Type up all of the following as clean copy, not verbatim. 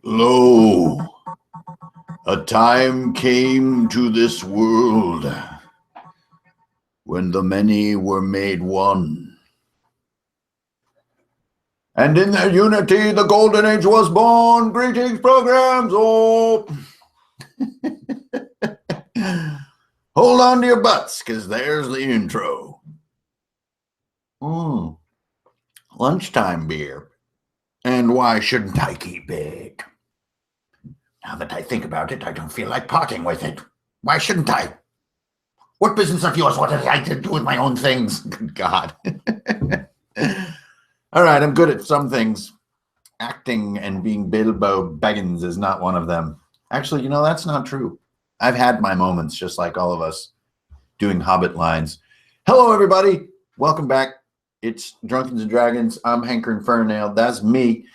Lo, a time came to this world when the many were made one. And in their unity, the golden age was born. Greetings, programs. Oh, hold on to your butts, because there's the intro. Lunchtime beer. And why shouldn't I keep it? Now that I think about it, I don't feel like parting with it. Why shouldn't I? What business of yours? What did I do with my own things? Good God. All right, I'm good at some things. Acting and being Bilbo Baggins is not one of them. Actually, you know, that's not true. I've had my moments, just like all of us, doing Hobbit lines. Hello, everybody. Welcome back. It's Drunken and Dragons. I'm Hanker Infernail. That's me.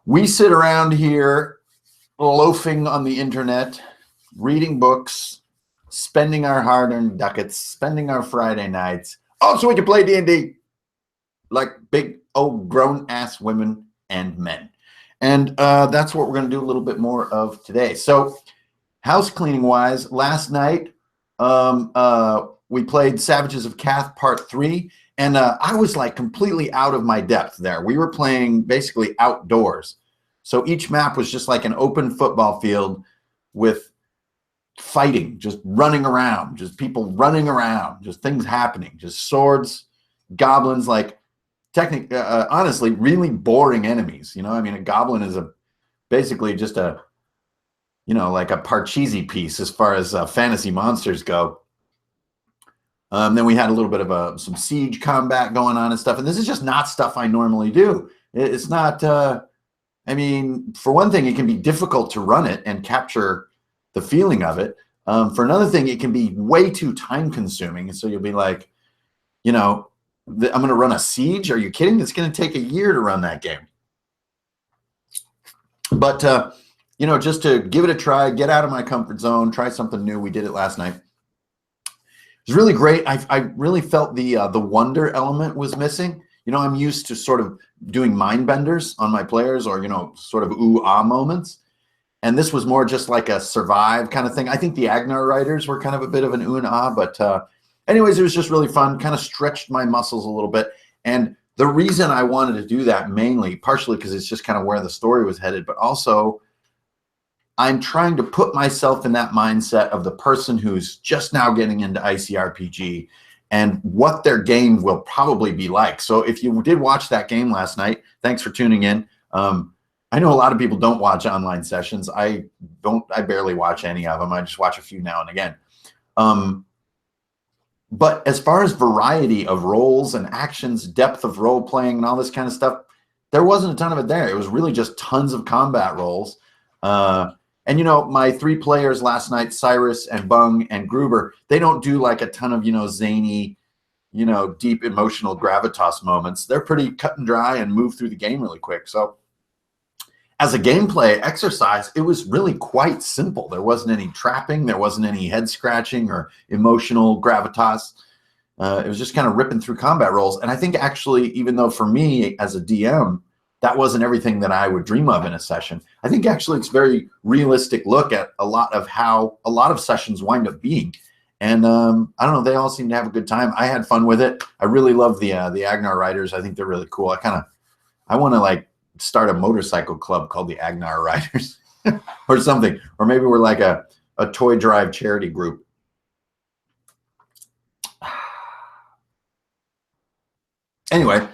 We sit around here loafing on the internet, reading books, spending our hard-earned ducats, spending our Friday nights. Oh, so we can play D&D like big old grown-ass women and men. And that's what we're going to do a little bit more of today. So house cleaning-wise, last night we played Savages of Cath Part 3. And I was like completely out of my depth there. We were playing basically outdoors. So each map was just like an open football field with fighting, just running around, just people running around, just things happening, just swords, goblins, like honestly, really boring enemies. You know, I mean, a goblin is basically just a, you know, like a Parcheesi piece as far as fantasy monsters go. Then we had a little bit of some siege combat going on and stuff. And this is just not stuff I normally do. It's not, I mean, for one thing, it can be difficult to run it and capture the feeling of it. For another thing, it can be way too time consuming. And so you'll be like, you know, I'm going to run a siege. Are you kidding? It's going to take a year to run that game. But, you know, just to give it a try, get out of my comfort zone, try something new. We did it last night. It was really great. I really felt the wonder element was missing. You know, I'm used to sort of doing mind benders on my players, or, you know, sort of ooh-ah moments. And this was more just like a survive kind of thing. I think the Agnar writers were kind of a bit of an ooh and ah, but anyways, it was just really fun, kind of stretched my muscles a little bit. And the reason I wanted to do that mainly, partially because it's just kind of where the story was headed, but also I'm trying to put myself in that mindset of the person who's just now getting into ICRPG and what their game will probably be like. So if you did watch that game last night, thanks for tuning in. I know a lot of people don't watch online sessions. I barely watch any of them. I just watch a few now and again. But as far as variety of roles and actions, depth of role playing and all this kind of stuff, there wasn't a ton of it there. It was really just tons of combat roles. And, you know, my three players last night, Cyrus and Bung and Gruber, they don't do like a ton of, you know, zany, you know, deep emotional gravitas moments. They're pretty cut and dry and move through the game really quick. So as a gameplay exercise, it was really quite simple. There wasn't any trapping. There wasn't any head scratching or emotional gravitas. It was just kind of ripping through combat roles. And I think actually, even though for me as a DM, that wasn't everything that I would dream of in a session, I think actually it's a very realistic look at a lot of how a lot of sessions wind up being. And I don't know, they all seem to have a good time. I had fun with it. I really love the Agnar Riders. I think they're really cool. I want to like start a motorcycle club called the Agnar Riders or something. Or maybe we're like a toy drive charity group. Anyway,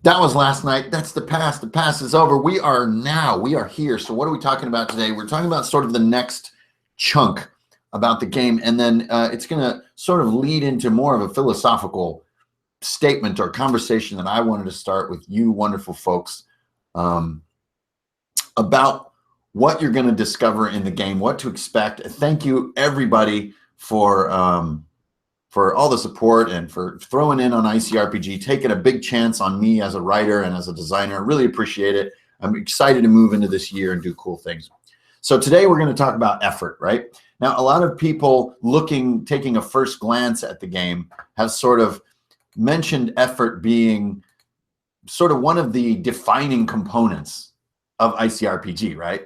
that was last night. That's the past. The past is over. We are here. So what are we talking about today? We're talking about sort of the next chunk about the game. And then it's going to sort of lead into more of a philosophical statement or conversation that I wanted to start with you wonderful folks about what you're going to discover in the game, what to expect. Thank you, everybody, for all the support and for throwing in on ICRPG, taking a big chance on me as a writer and as a designer. I really appreciate it. I'm excited to move into this year and do cool things. So today we're going to talk about effort, right? Now, a lot of people taking a first glance at the game have sort of mentioned effort being sort of one of the defining components of ICRPG, right?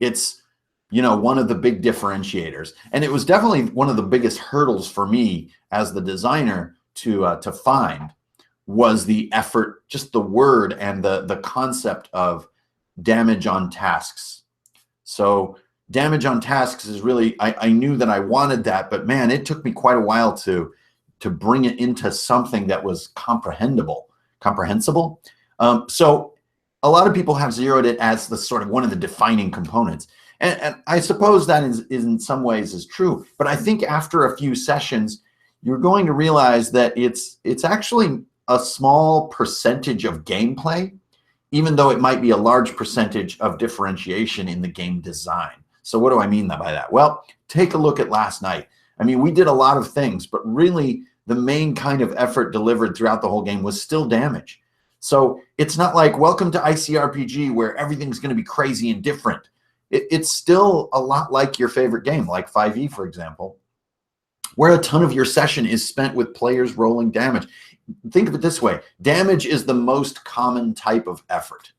It's, you know, one of the big differentiators. And it was definitely one of the biggest hurdles for me as the designer to find was the effort, just the word and the concept of damage on tasks. So damage on tasks is really, I knew that I wanted that, but man, it took me quite a while to bring it into something that was comprehensible. So a lot of people have zeroed it as the sort of one of the defining components. And I suppose that is in some ways is true. But I think after a few sessions, you're going to realize that it's actually a small percentage of gameplay, even though it might be a large percentage of differentiation in the game design. So what do I mean by that? Well, take a look at last night. I mean, we did a lot of things, but really the main kind of effort delivered throughout the whole game was still damage. So it's not like welcome to ICRPG where everything's going to be crazy and different. It's still a lot like your favorite game, like 5e, for example, where a ton of your session is spent with players rolling damage. Think of it this way. Damage is the most common type of effort.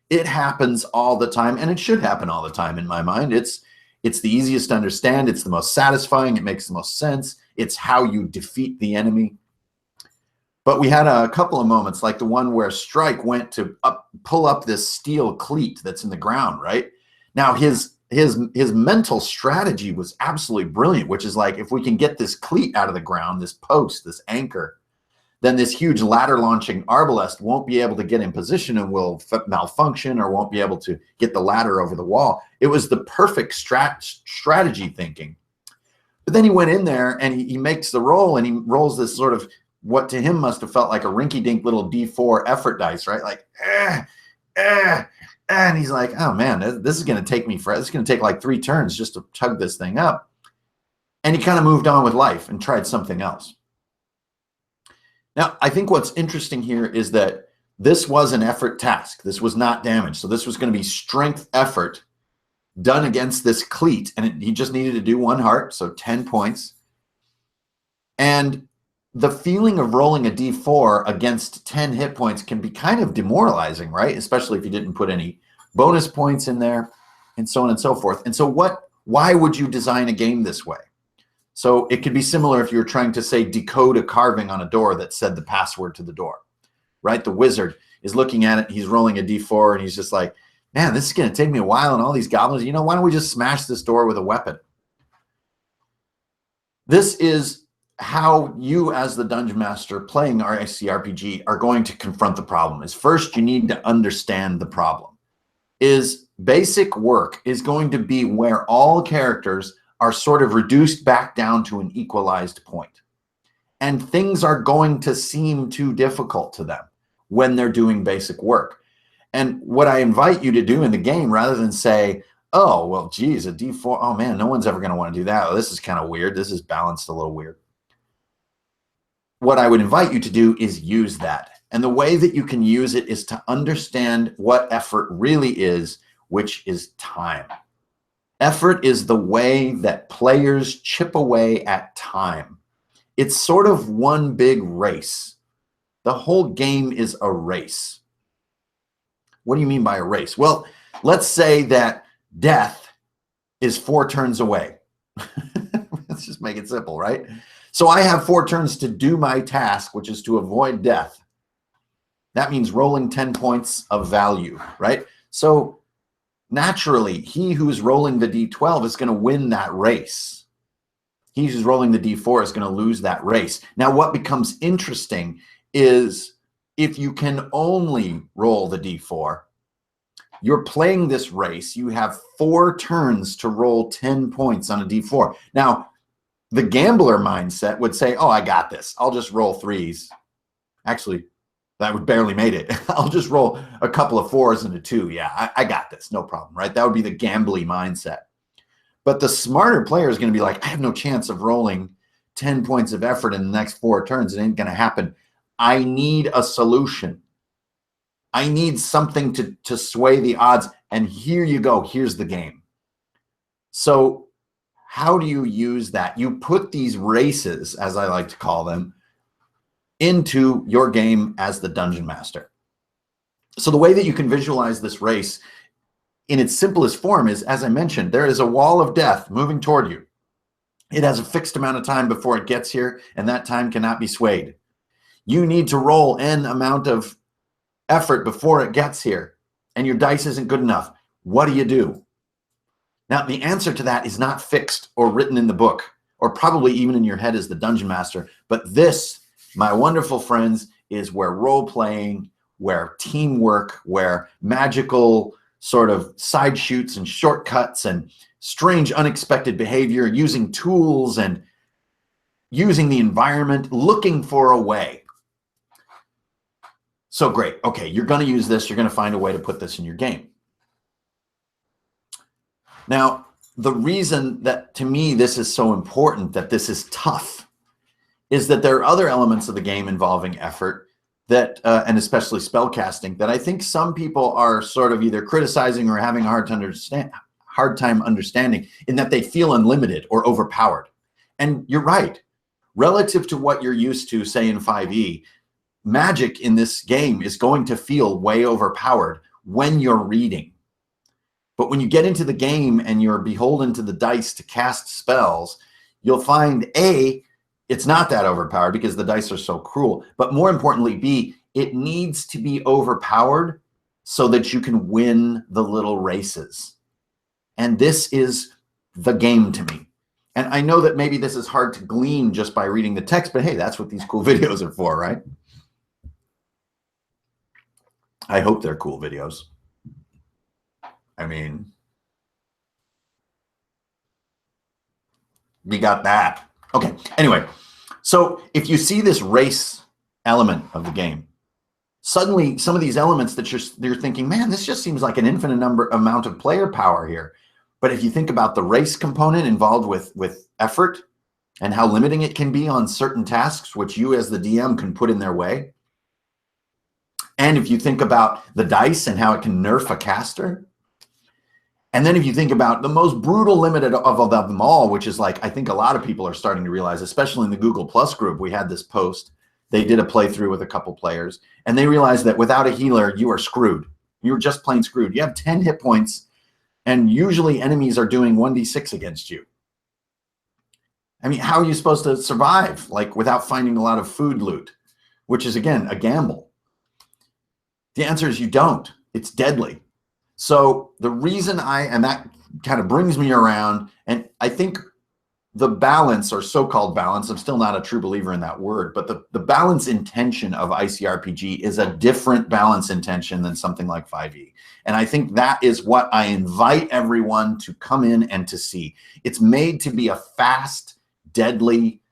It happens all the time, and it should happen all the time in my mind. It's the easiest to understand. It's the most satisfying. It makes the most sense. It's how you defeat the enemy. But we had a couple of moments, like the one where Strike went to pull up this steel cleat that's in the ground, right? Now, his mental strategy was absolutely brilliant, which is like, if we can get this cleat out of the ground, this post, this anchor, then this huge ladder launching arbalest won't be able to get in position and will malfunction or won't be able to get the ladder over the wall. It was the perfect strategy thinking. But then he went in there and he makes the roll, and he rolls this sort of what to him must have felt like a rinky-dink little D4 effort dice, right? Like, and he's like, oh man, this is going to take me forever. This is going to take like 3 turns just to tug this thing up. And he kind of moved on with life and tried something else. Now, I think what's interesting here is that this was an effort task. This was not damage. So this was going to be strength effort done against this cleat. And he just needed to do 1 heart, so 10 points. And the feeling of rolling a D4 against 10 hit points can be kind of demoralizing, right? Especially if you didn't put any bonus points in there and so on and so forth. And so why would you design a game this way? So it could be similar if you were trying to, say, decode a carving on a door that said the password to the door, right? The wizard is looking at it, he's rolling a D4, and he's just like, man, this is going to take me a while, and all these goblins, you know, why don't we just smash this door with a weapon? This is how you, as the dungeon master playing our ICRPG, are going to confront the problem. Is first, you need to understand the problem. Is basic work is going to be where all characters are sort of reduced back down to an equalized point. And things are going to seem too difficult to them when they're doing basic work. And what I invite you to do in the game, rather than say, oh, well, geez, a D4, oh man, no one's ever going to want to do that. Oh, this is kind of weird. This is balanced a little weird. What I would invite you to do is use that. And the way that you can use it is to understand what effort really is, which is time. Effort is the way that players chip away at time. It's sort of one big race. The whole game is a race. What do you mean by a race? Well, let's say that death is 4 turns away. Let's just make it simple, right? So I have 4 turns to do my task, which is to avoid death. That means rolling 10 points of value, right? So naturally, he who's rolling the D12 is going to win that race. He who's rolling the D4 is going to lose that race. Now, what becomes interesting is if you can only roll the D4, you're playing this race. You have 4 turns to roll 10 points on a D4. Now, the gambler mindset would say, oh, I got this. I'll just roll 3s. Actually, that would barely made it. I'll just roll a couple of 4s and a 2. Yeah, I got this. No problem, right? That would be the gambly mindset. But the smarter player is going to be like, I have no chance of rolling 10 points of effort in the next 4 turns. It ain't going to happen. I need a solution. I need something to sway the odds. And here you go. Here's the game. So how do you use that? You put these races, as I like to call them, into your game as the dungeon master. So the way that you can visualize this race in its simplest form is, as I mentioned, there is a wall of death moving toward you. It has a fixed amount of time before it gets here, and that time cannot be swayed. You need to roll N amount of effort before it gets here, and your dice isn't good enough. What do? Now, the answer to that is not fixed or written in the book, or probably even in your head as the dungeon master. But this, my wonderful friends, is where role-playing, where teamwork, where magical sort of side shoots and shortcuts and strange unexpected behavior, using tools and using the environment, looking for a way. So great. Okay, you're going to use this. You're going to find a way to put this in your game. Now, the reason that, to me, this is so important, that this is tough, is that there are other elements of the game involving effort that, and especially spellcasting, that I think some people are sort of either criticizing or having a hard time understanding, in that they feel unlimited or overpowered. And you're right. Relative to what you're used to, say in 5e, magic in this game is going to feel way overpowered when you're reading. But when you get into the game and you're beholden to the dice to cast spells, you'll find A, it's not that overpowered because the dice are so cruel. But more importantly, B, it needs to be overpowered so that you can win the little races. And this is the game to me. And I know that maybe this is hard to glean just by reading the text, but hey, that's what these cool videos are for, right? I hope they're cool videos. I mean, we got that. Okay, anyway, so if you see this race element of the game, suddenly some of these elements that you're thinking, man, this just seems like an infinite amount of player power here. But if you think about the race component involved with effort and how limiting it can be on certain tasks, which you as the DM can put in their way, and if you think about the dice and how it can nerf a caster, and then if you think about the most brutal limit of them all, which is like, I think a lot of people are starting to realize, especially in the Google Plus group, we had this post. They did a playthrough with a couple players, and they realized that without a healer, you are screwed. You're just plain screwed. You have 10 hit points, and usually enemies are doing 1d6 against you. I mean, how are you supposed to survive, like, without finding a lot of food loot, which is, again, a gamble? The answer is you don't. It's deadly. So the reason and that kind of brings me around, and I think the balance, or so-called balance, I'm still not a true believer in that word, but the balance intention of ICRPG is a different balance intention than something like 5e. And I think that is what I invite everyone to come in and to see. It's made to be a fast, deadly,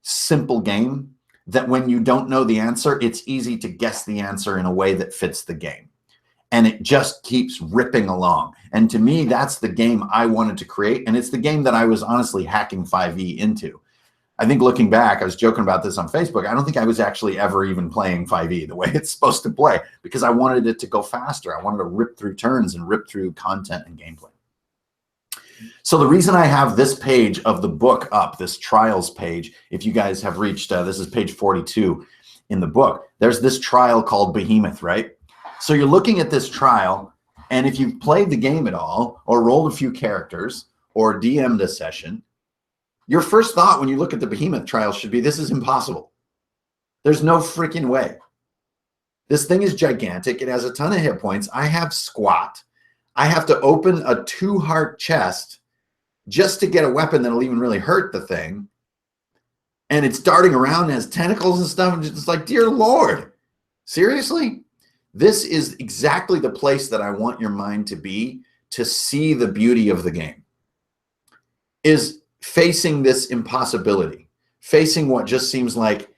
simple game that when you don't know the answer, it's easy to guess the answer in a way that fits the game. And it just keeps ripping along. And to me, that's the game I wanted to create. And it's the game that I was honestly hacking 5e into. I think looking back, I was joking about this on Facebook. I don't think I was actually ever even playing 5e the way it's supposed to play, because I wanted it to go faster. I wanted to rip through turns and rip through content and gameplay. So the reason I have this page of the book up, this trials page, if you guys have reached, this is page 42 in the book, there's this trial called Behemoth, right? So you're looking at this trial, and if you've played the game at all, or rolled a few characters, or DM'd a session, your first thought when you look at the Behemoth trial should be, this is impossible. There's no freaking way. This thing is gigantic. It has a ton of hit points. I have squat. I have to open a 2-heart chest just to get a weapon that'll even really hurt the thing. and it's darting around and has tentacles and stuff. And it's like, dear Lord, seriously? This is exactly the place that I want your mind to be, to see the beauty of the game, is facing this impossibility, facing what just seems like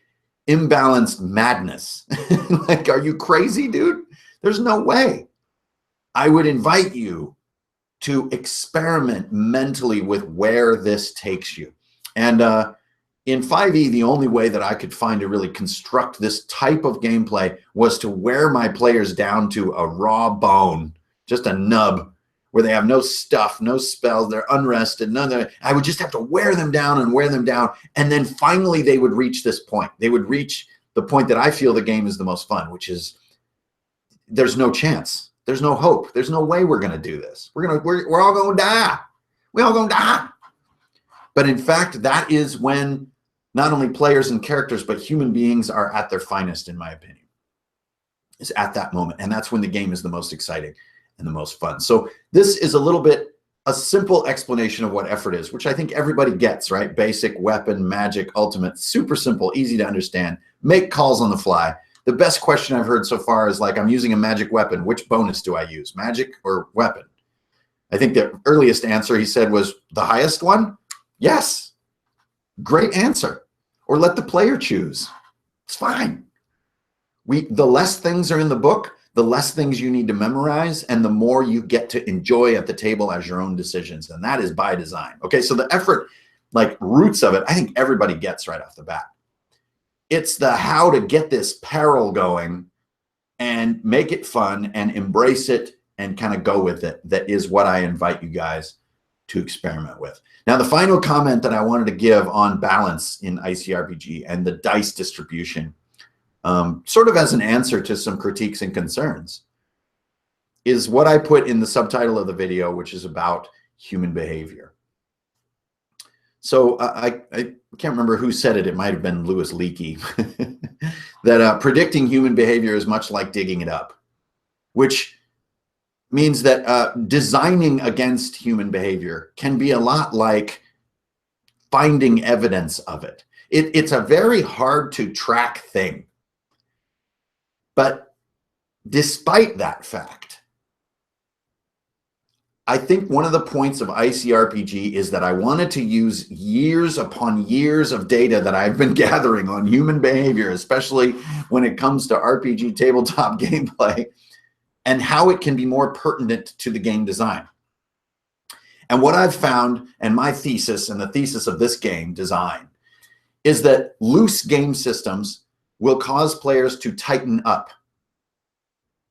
imbalanced madness. Like, are you crazy, dude? There's no way. I would invite you to experiment mentally with where this takes you. And in 5e, the only way that I could find to really construct this type of gameplay was to wear my players down to a raw bone, just a nub, where they have no stuff, no spells, they're unrested, none of that. I would just have to wear them down and wear them down. And then finally they would reach this point. They would reach the point that I feel the game is the most fun, which is there's no chance. There's no hope. There's no way we're going to do this. We're all going to die. We all going to die. But in fact, that is when not only players and characters, but human beings are at their finest, in my opinion, is at that moment. And that's when the game is the most exciting and the most fun. So this is a little bit a simple explanation of what effort is, which I think everybody gets, right? Basic, weapon, magic, ultimate, super simple, easy to understand, make calls on the fly. The best question I've heard so far is like, I'm using a magic weapon. Which bonus do I use, magic or weapon? I think the earliest answer he said was the highest one. Yes, great answer. Or let the player choose. It's fine. The less things are in the book, the less things you need to memorize, and the more you get to enjoy at the table as your own decisions. And that is by design. Okay, so the effort, like roots of it, I think everybody gets right off the bat. It's the how to get this peril going and make it fun and embrace it and kind of go with it. That is what I invite you guys to experiment with. Now, the final comment that I wanted to give on balance in ICRPG and the dice distribution, sort of as an answer to some critiques and concerns, is what I put in the subtitle of the video, which is about human behavior. So I can't remember who said it. It might have been Louis Leakey, that predicting human behavior is much like digging it up, which means that designing against human behavior can be a lot like finding evidence of it. It's a very hard to track thing. But despite that fact, I think one of the points of ICRPG is that I wanted to use years upon years of data that I've been gathering on human behavior, especially when it comes to RPG tabletop gameplay, and how it can be more pertinent to the game design. And what I've found, and my thesis and the thesis of this game design, is that loose game systems will cause players to tighten up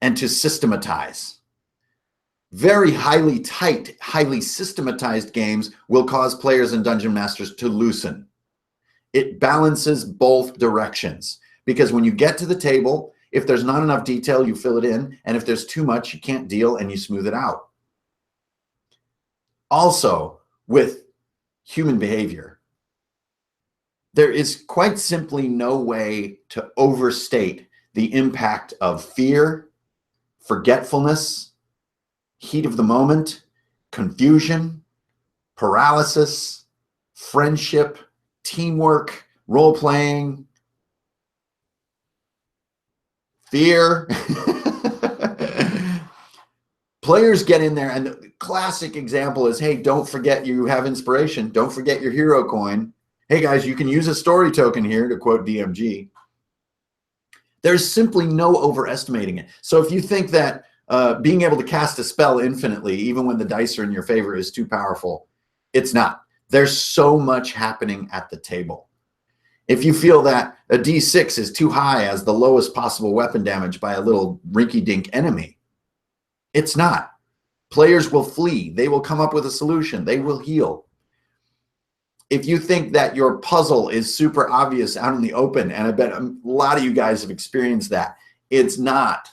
and to systematize. Very highly tight, highly systematized games will cause players and dungeon masters to loosen. It balances both directions, because when you get to the table, if there's not enough detail, you fill it in, and if there's too much, you can't deal and you smooth it out. Also, with human behavior, there is quite simply no way to overstate the impact of fear, forgetfulness, heat of the moment, confusion, paralysis, friendship, teamwork, role-playing, fear. Players get in there, and the classic example is, hey, don't forget you have inspiration. Don't forget your hero coin. Hey, guys, you can use a story token here, to quote DMG. There's simply no overestimating it. So if you think that being able to cast a spell infinitely, even when the dice are in your favor, is too powerful, it's not. There's so much happening at the table. If you feel that a D6 is too high as the lowest possible weapon damage by a little rinky-dink enemy, it's not. Players will flee. They will come up with a solution. They will heal. If you think that your puzzle is super obvious out in the open, and I bet a lot of you guys have experienced that, it's not.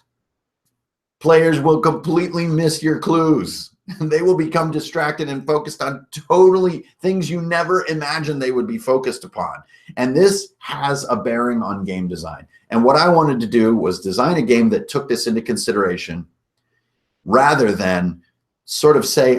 Players will completely miss your clues. They will become distracted and focused on totally things you never imagined they would be focused upon. And this has a bearing on game design. And what I wanted to do was design a game that took this into consideration, rather than sort of say,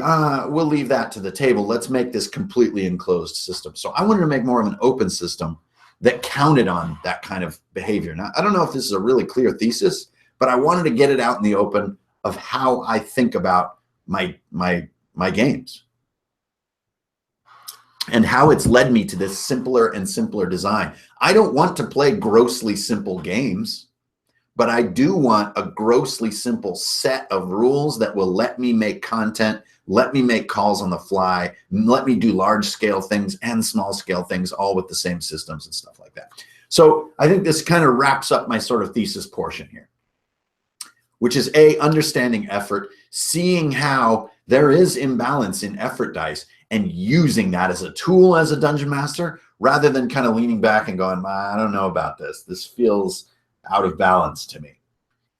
we'll leave that to the table. Let's make this completely enclosed system. So I wanted to make more of an open system that counted on that kind of behavior. Now, I don't know if this is a really clear thesis, but I wanted to get it out in the open of how I think about my games and how it's led me to this simpler and simpler design. I don't want to play grossly simple games, but I do want a grossly simple set of rules that will let me make content, let me make calls on the fly, let me do large scale things and small scale things, all with the same systems and stuff like that. So I think this kind of wraps up my sort of thesis portion here, which is understanding effort, seeing how there is imbalance in effort dice and using that as a tool as a dungeon master, rather than kind of leaning back and going, I don't know about this. This feels out of balance to me.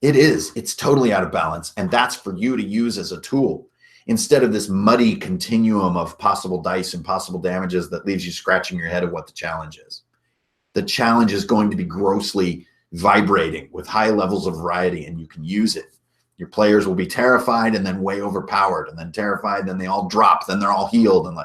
It is. It's totally out of balance. And that's for you to use as a tool instead of this muddy continuum of possible dice and possible damages that leaves you scratching your head of what the challenge is. The challenge is going to be grossly vibrating with high levels of variety, and you can use it. Your players will be terrified and then way overpowered, and then terrified, then they all drop, then they're all healed. And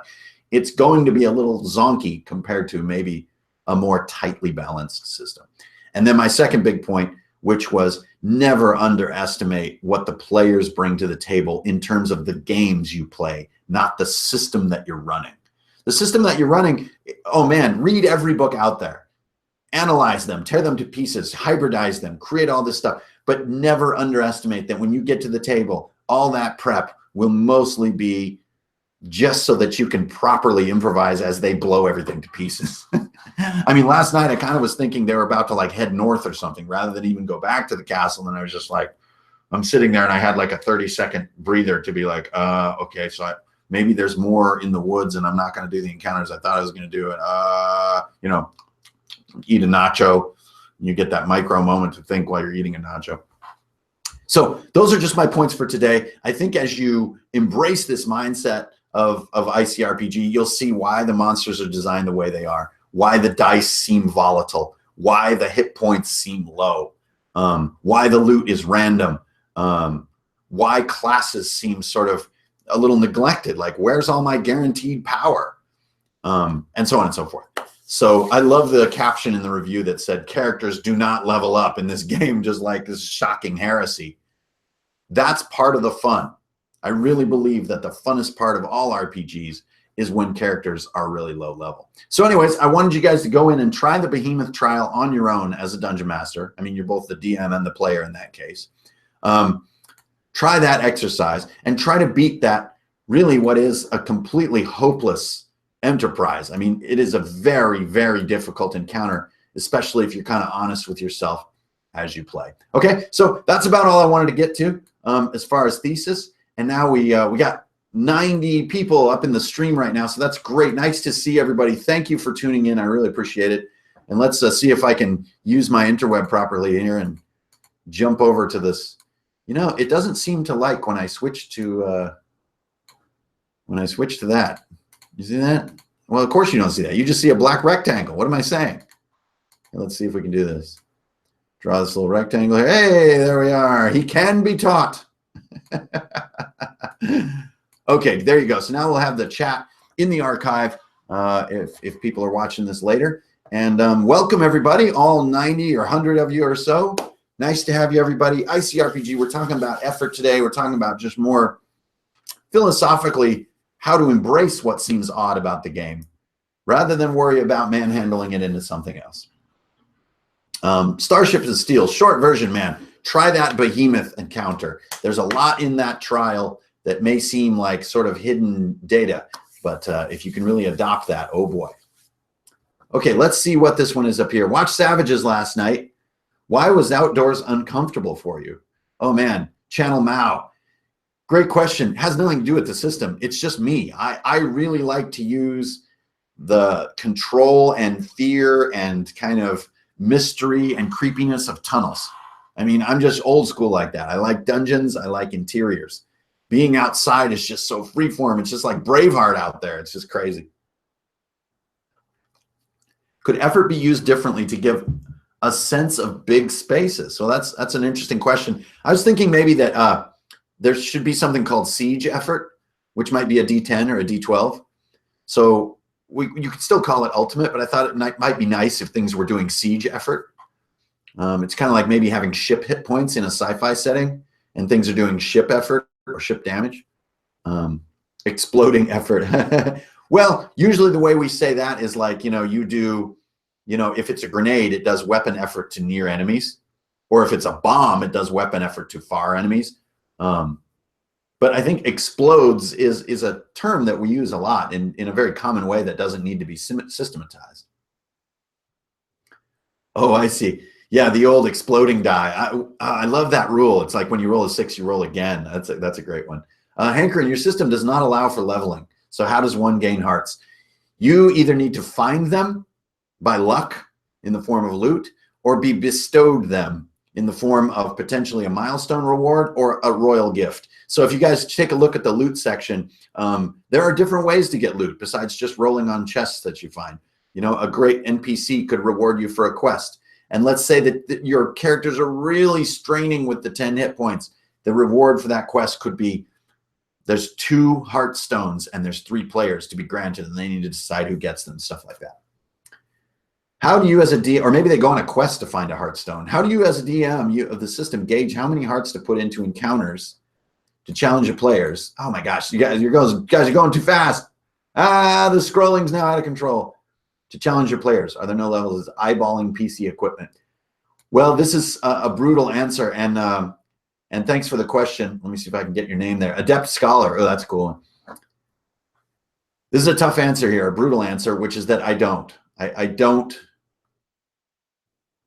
it's going to be a little zonky compared to maybe a more tightly balanced system. And then my second big point, which was never underestimate what the players bring to the table in terms of the games you play, not the system that you're running. The system that you're running, oh man, read every book out there. Analyze them, tear them to pieces, hybridize them, create all this stuff, but never underestimate that when you get to the table, all that prep will mostly be just so that you can properly improvise as they blow everything to pieces. I mean, last night I kind of was thinking they were about to like head north or something rather than even go back to the castle. And I was just like, I'm sitting there and I had like a 30-second breather to be like, okay, so maybe there's more in the woods and I'm not going to do the encounters I thought I was going to do. And, you know, eat a nacho. You get that micro moment to think while you're eating a nacho. So those are just my points for today. I think as you embrace this mindset of ICRPG, you'll see why the monsters are designed the way they are, why the dice seem volatile, why the hit points seem low, why the loot is random, why classes seem sort of a little neglected, like where's all my guaranteed power, and so on and so forth. So I love the caption in the review that said, characters do not level up in this game, just like this shocking heresy. That's part of the fun. I really believe that the funnest part of all RPGs is when characters are really low level. So anyways, I wanted you guys to go in and try the Behemoth trial on your own as a dungeon master. I mean, you're both the DM and the player in that case. Try that exercise and try to beat that really what is a completely hopeless enterprise. I mean, it is a very, very difficult encounter, especially if you're kind of honest with yourself as you play. Okay, so that's about all I wanted to get to as far as thesis. And now we got 90 people up in the stream right now, so that's great. Nice to see everybody. Thank you for tuning in. I really appreciate it. And let's see if I can use my interweb properly here and jump over to this. You know, it doesn't seem to like when I switch to that. You see that? Well, of course you don't see that. You just see a black rectangle. What am I saying? Let's see if we can do this. Draw this little rectangle here. Hey, there we are. He can be taught. Okay, there you go. So now we'll have the chat in the archive if people are watching this later. And welcome, everybody, all 90 or 100 of you or so. Nice to have you, everybody. ICRPG, we're talking about effort today. We're talking about just more philosophically how to embrace what seems odd about the game rather than worry about manhandling it into something else. Starships and Steel, short version, man. Try that Behemoth encounter. There's a lot in that trial that may seem like sort of hidden data, but if you can really adopt that, oh boy. Okay, let's see what this one is up here. Watch Savages last night. Why was outdoors uncomfortable for you? Oh man, Channel Mao. Great question. It has nothing to do with the system. It's just me. I really like to use the control and fear and kind of mystery and creepiness of tunnels. I mean, I'm just old school like that. I like dungeons. I like interiors. Being outside is just so freeform. It's just like Braveheart out there. It's just crazy. Could effort be used differently to give a sense of big spaces? So that's an interesting question. I was thinking maybe that there should be something called siege effort, which might be a D10 or a D12. So you could still call it ultimate, but I thought it might be nice if things were doing siege effort. It's kind of like maybe having ship hit points in a sci-fi setting, and things are doing ship effort or ship damage. Exploding effort. Well, usually the way we say that is like, you do, if it's a grenade, it does weapon effort to near enemies, or if it's a bomb, it does weapon effort to far enemies. But I think explodes is a term that we use a lot in a very common way that doesn't need to be systematized. Oh, I see. Yeah, the old exploding die. I love that rule. It's like when you roll a 6, you roll again. That's a great one. Hankering, your system does not allow for leveling. So how does one gain hearts? You either need to find them by luck in the form of loot, or be bestowed them in the form of potentially a milestone reward or a royal gift. So if you guys take a look at the loot section, there are different ways to get loot besides just rolling on chests that you find. A great NPC could reward you for a quest. And let's say that your characters are really straining with the 10 hit points. The reward for that quest could be, there's 2 heart stones and there's 3 players to be granted, and they need to decide who gets them, stuff like that. How do you as a DM, or maybe they go on a quest to find a heartstone. How do you as a DM of the system gauge how many hearts to put into encounters to challenge your players? Oh my gosh, you guys are going too fast. The scrolling's now out of control. To challenge your players, are there no levels? Is eyeballing PC equipment? Well, this is a brutal answer, and thanks for the question. Let me see if I can get your name there. Adept Scholar. Oh, that's a cool one. This is a tough answer here, a brutal answer, which is that I don't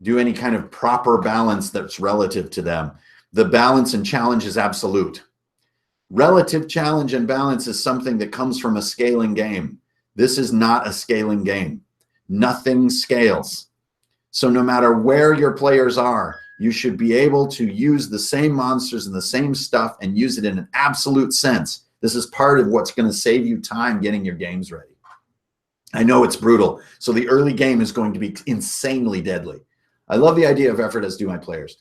do any kind of proper balance that's relative to them. The balance and challenge is absolute. Relative challenge and balance is something that comes from a scaling game. This is not a scaling game. Nothing scales. So no matter where your players are, you should be able to use the same monsters and the same stuff and use it in an absolute sense. This is part of what's going to save you time getting your games ready. I know it's brutal. So the early game is going to be insanely deadly. I love the idea of effort, as do my players.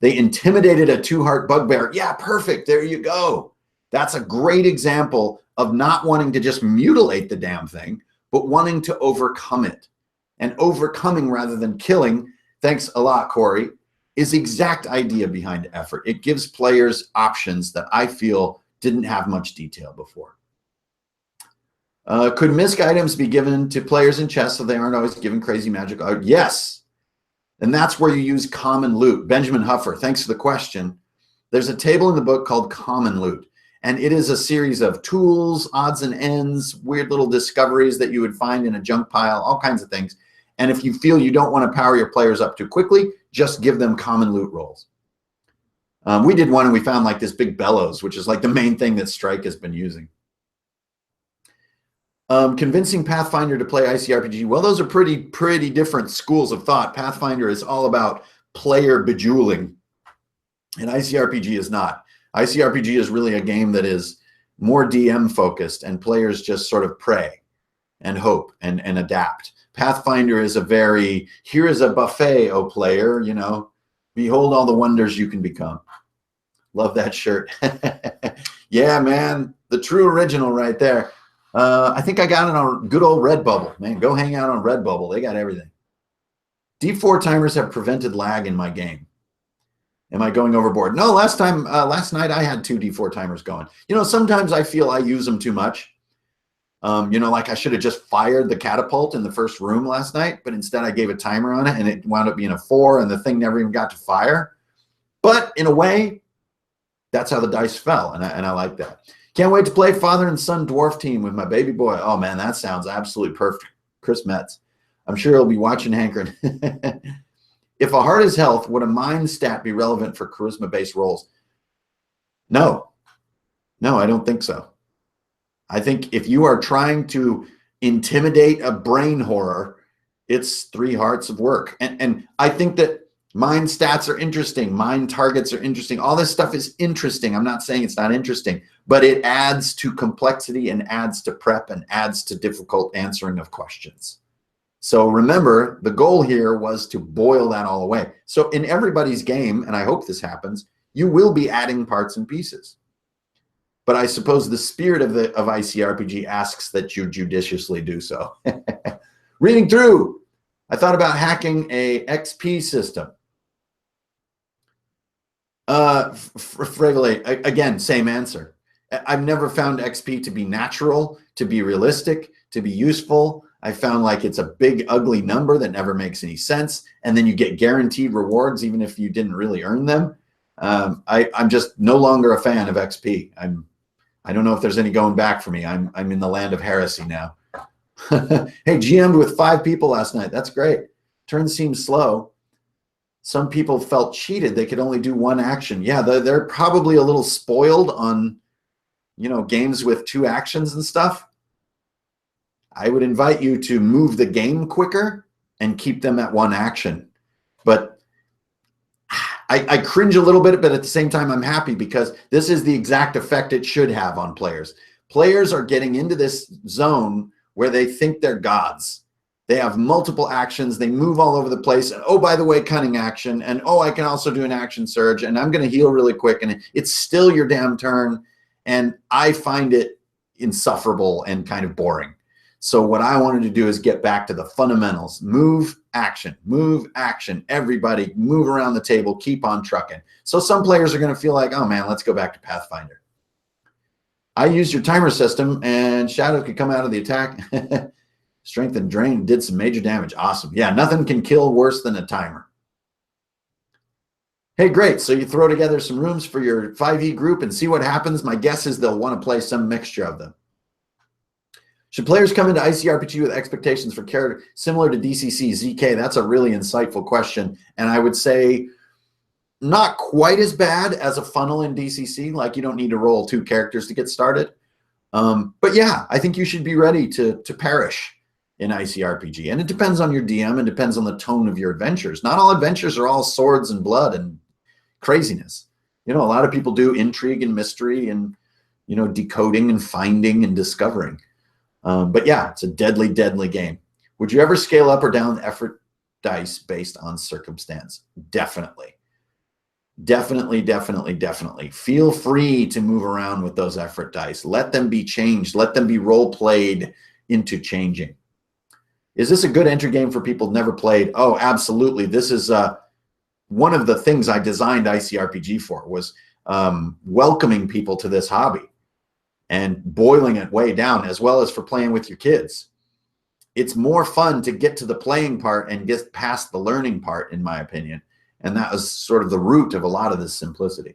They intimidated a 2-heart bugbear. Yeah, perfect. There you go. That's a great example of not wanting to just mutilate the damn thing, but wanting to overcome it. And overcoming rather than killing, thanks a lot, Corey, is the exact idea behind effort. It gives players options that I feel didn't have much detail before. Could misc items be given to players in chests so they aren't always given crazy magic? Yes. And that's where you use common loot. Benjamin Huffer, thanks for the question. There's a table in the book called Common Loot. And it is a series of tools, odds and ends, weird little discoveries that you would find in a junk pile, all kinds of things. And if you feel you don't want to power your players up too quickly, just give them common loot rolls. We did one and we found like this big bellows, which is like the main thing that Strike has been using. Convincing Pathfinder to play ICRPG. Well, those are pretty different schools of thought. Pathfinder is all about player bejeweling, and ICRPG is not. ICRPG is really a game that is more DM focused, and players just sort of pray and hope and adapt. Pathfinder is a very, here is a buffet, oh player, behold all the wonders you can become. Love that shirt. Yeah, man, the true original right there. I think I got it on good old Redbubble, man. Go hang out on Redbubble. They got everything. D4 timers have prevented lag in my game. Am I going overboard? No, last night I had 2 D4 timers going. Sometimes I feel I use them too much. Like I should have just fired the catapult in the first room last night, but instead I gave a timer on it and it wound up being a 4 and the thing never even got to fire. But in a way, that's how the dice fell, and I like that. Can't wait to play Father and Son Dwarf Team with my baby boy. Oh man, that sounds absolutely perfect. Chris Metz. I'm sure he'll be watching hankering. If a heart is health, would a mind stat be relevant for charisma-based roles? No, I don't think so. I think if you are trying to intimidate a brain horror, it's 3 hearts of work. And I think that mind stats are interesting. Mind targets are interesting. All this stuff is interesting. I'm not saying it's not interesting, but it adds to complexity and adds to prep and adds to difficult answering of questions. So remember, the goal here was to boil that all away. So in everybody's game, and I hope this happens, you will be adding parts and pieces. but I suppose the spirit of ICRPG asks that you judiciously do so. Reading through, I thought about hacking a XP system. Fravelate, again, same answer. I've never found XP to be natural, to be realistic, to be useful. I found like it's a big, ugly number that never makes any sense. And then you get guaranteed rewards, even if you didn't really earn them. I'm just no longer a fan of XP. I don't know if there's any going back for me. I'm in the land of heresy now. Hey, GM'd with 5 people last night. That's great. Turn seems slow. Some people felt cheated. They could only do 1 action. Yeah, they're probably a little spoiled on, you know, games with 2 actions and stuff. I would invite you to move the game quicker and keep them at 1 action. But I cringe a little bit, but at the same time, I'm happy because this is the exact effect it should have on players. Players are getting into this zone where they think they're gods. They have multiple actions. They move all over the place. And oh, by the way, cunning action. And oh, I can also do an action surge. And I'm going to heal really quick. And it's still your damn turn. And I find it insufferable and kind of boring. So what I wanted to do is get back to the fundamentals. Move, action, everybody move around the table, keep on trucking. So some players are going to feel like, oh man, let's go back to Pathfinder. I used your timer system and Shadow could come out of the attack. Strength and drain, did some major damage. Awesome. Yeah, nothing can kill worse than a timer. Hey, great. So you throw together some rooms for your 5e group and see what happens. My guess is they'll want to play some mixture of them. Should players come into ICRPG with expectations for character similar to DCC? ZK, that's a really insightful question. And I would say not quite as bad as a funnel in DCC. Like you don't need to roll 2 characters to get started. But yeah, I think you should be ready to perish in ICRPG. And it depends on your DM and depends on the tone of your adventures. Not all adventures are all swords and blood and craziness. You know, a lot of people do intrigue and mystery and, you know, decoding and finding and discovering. But yeah, it's a deadly, deadly game. Would you ever scale up or down effort dice based on circumstance? Definitely. Definitely, definitely, definitely. Feel free to move around with those effort dice. Let them be changed. Let them be role-played into changing. Is this a good entry game for people who've never played? Oh, absolutely. This is one of the things I designed ICRPG for, was welcoming people to this hobby and boiling it way down, as well as for playing with your kids. It's more fun to get to the playing part and get past the learning part, in my opinion. And that was sort of the root of a lot of this simplicity.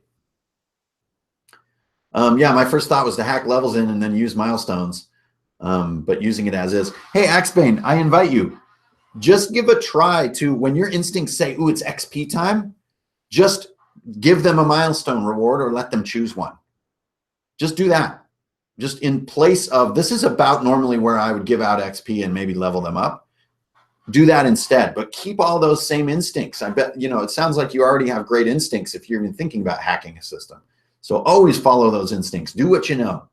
Yeah, my first thought was to hack levels in and then use milestones, but using it as is. Hey, Axbane, I invite you. Just give a try to, when your instincts say, ooh, it's XP time, just give them a milestone reward or let them choose one. Just do that. Just in place of, this is about normally where I would give out XP and maybe level them up. Do that instead, but keep all those same instincts. I bet, you know, it sounds like you already have great instincts if you're even thinking about hacking a system. So always follow those instincts. Do what you know.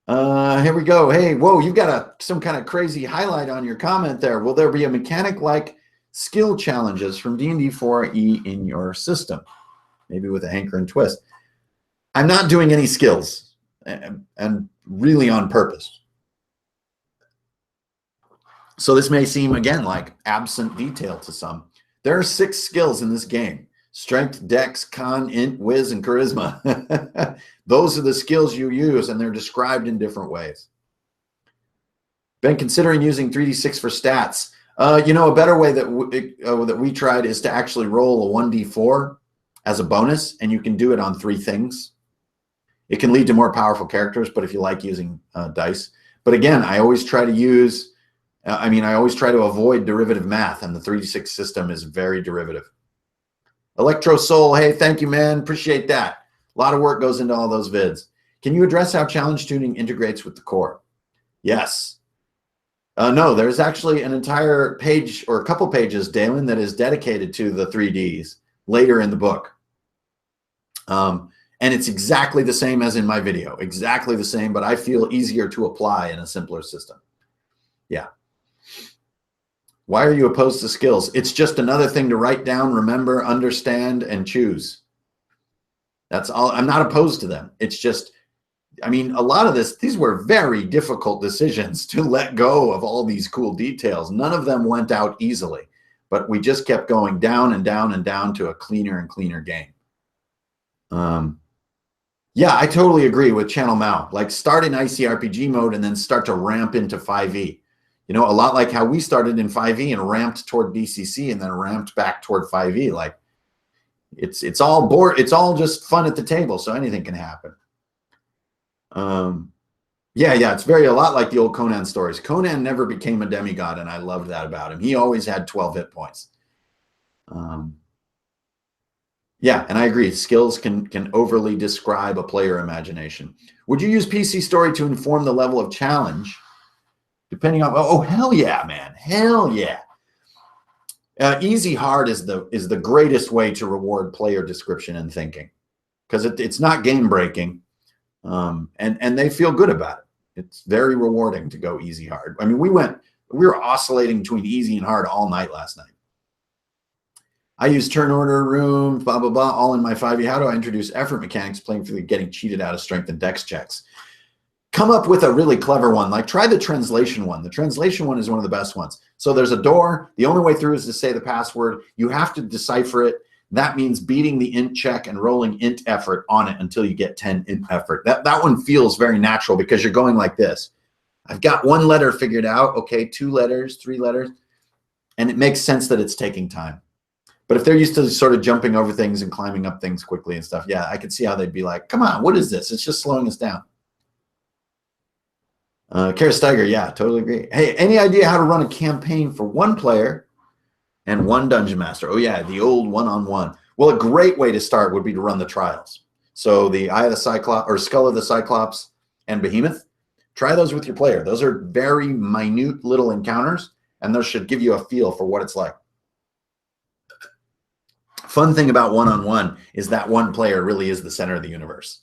Here we go. Hey, whoa, you've got some kind of crazy highlight on your comment there. Will there be a mechanic like skill challenges from D&D 4e in your system? Maybe with a hanker and twist. I'm not doing any skills, and really on purpose. So this may seem, again, like absent detail to some. There are 6 skills in this game: strength, dex, con, int, whiz, and charisma. Those are the skills you use, and they're described in different ways. Been considering using 3d6 for stats. You know, a better way that we tried is to actually roll a 1d4 as a bonus, and you can do it on 3 things. It can lead to more powerful characters, but if you like using dice. But again, I always try to use, I always try to avoid derivative math, and the 3d6 system is very derivative. Electro Soul, hey, thank you, man. Appreciate that. A lot of work goes into all those vids. Can you address how challenge tuning integrates with the core? Yes. No, there's actually an entire page or a couple pages, Dalen, that is dedicated to the 3Ds later in the book. And it's exactly the same as in my video, exactly the same, but I feel easier to apply in a simpler system. Yeah. Why are you opposed to skills? It's just another thing to write down, remember, understand, and choose. That's all. I'm not opposed to them. It's just, I mean, a lot of these were very difficult decisions to let go of all these cool details. None of them went out easily, but we just kept going down and down and down to a cleaner and cleaner game. Yeah, I totally agree with Channel Mao. Like, start in ICRPG mode and then start to ramp into 5e. You know, a lot like how we started in 5e and ramped toward BCC and then ramped back toward 5e. Like, it's all just fun at the table, so anything can happen. Yeah, it's a lot like the old Conan stories. Conan never became a demigod, and I loved that about him. He always had 12 hit points. Yeah, and I agree. Skills can overly describe a player imagination. Would you use PC story to inform the level of challenge? Depending on, oh hell yeah, man, hell yeah. Easy hard is the greatest way to reward player description and thinking, because it's not game breaking, and they feel good about it. It's very rewarding to go easy hard. I mean, we were oscillating between easy and hard all night last night. I use turn order, rooms, blah, blah, blah, all in my 5e. How do I introduce effort mechanics playing for the getting cheated out of strength and dex checks? Come up with a really clever one. Like, try the translation one. The translation one is one of the best ones. So there's a door. The only way through is to say the password. You have to decipher it. That means beating the int check and rolling int effort on it until you get 10 int effort. That one feels very natural because you're going like this. I've got one letter figured out. Okay, 2 letters, 3 letters. And it makes sense that it's taking time. But if they're used to sort of jumping over things and climbing up things quickly and stuff, yeah, I could see how they'd be like, come on, what is this? It's just slowing us down. Kara Steiger, yeah, totally agree. Hey, any idea how to run a campaign for 1 player and 1 dungeon master? Oh yeah, the old one-on-one. Well, a great way to start would be to run the trials. So the Eye of the Cyclops, or Skull of the Cyclops, and Behemoth, try those with your player. Those are very minute little encounters, and those should give you a feel for what it's like. Fun thing about one-on-one is that one player really is the center of the universe.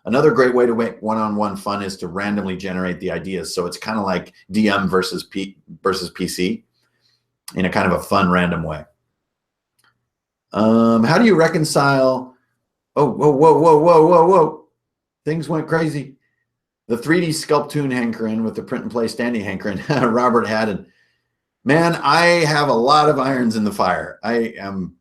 Another great way to make one-on-one fun is to randomly generate the ideas. So it's kind of like DM versus PC in a kind of a fun, random way. How do you reconcile? Oh, whoa. Things went crazy. The 3D Sculptoon hankering with the print and play standee hankering. Robert Haddon. Man, I have a lot of irons in the fire. I am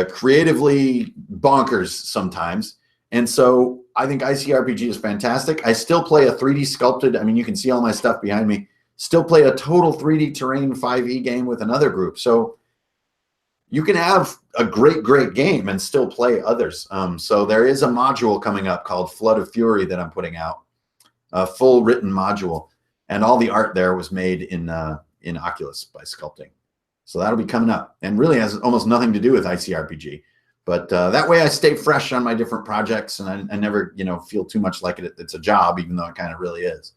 creatively bonkers sometimes. And so I think ICRPG is fantastic. I still play a 3D sculpted, I mean, you can see all my stuff behind me, still play a total 3D terrain 5e game with another group. So you can have a great game and still play others. So there is a module coming up called Flood of Fury that I'm putting out, a full written module. And all the art there was made in Oculus by sculpting. So that'll be coming up, and really has almost nothing to do with ICRPG. But that way I stay fresh on my different projects, and I never, feel too much like it's a job, even though it kind of really is.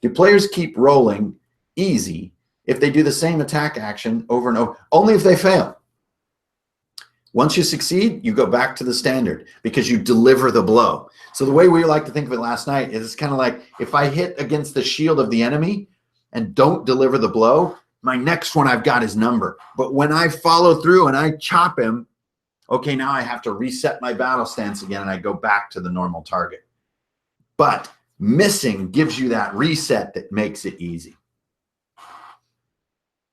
Do players keep rolling easy if they do the same attack action over and over? Only if they fail. Once you succeed, you go back to the standard because you deliver the blow. So the way we like to think of it last night is it's kind of like, if I hit against the shield of the enemy and don't deliver the blow, my next one I've got his number. But when I follow through and I chop him, okay, now I have to reset my battle stance again and I go back to the normal target. But missing gives you that reset that makes it easy.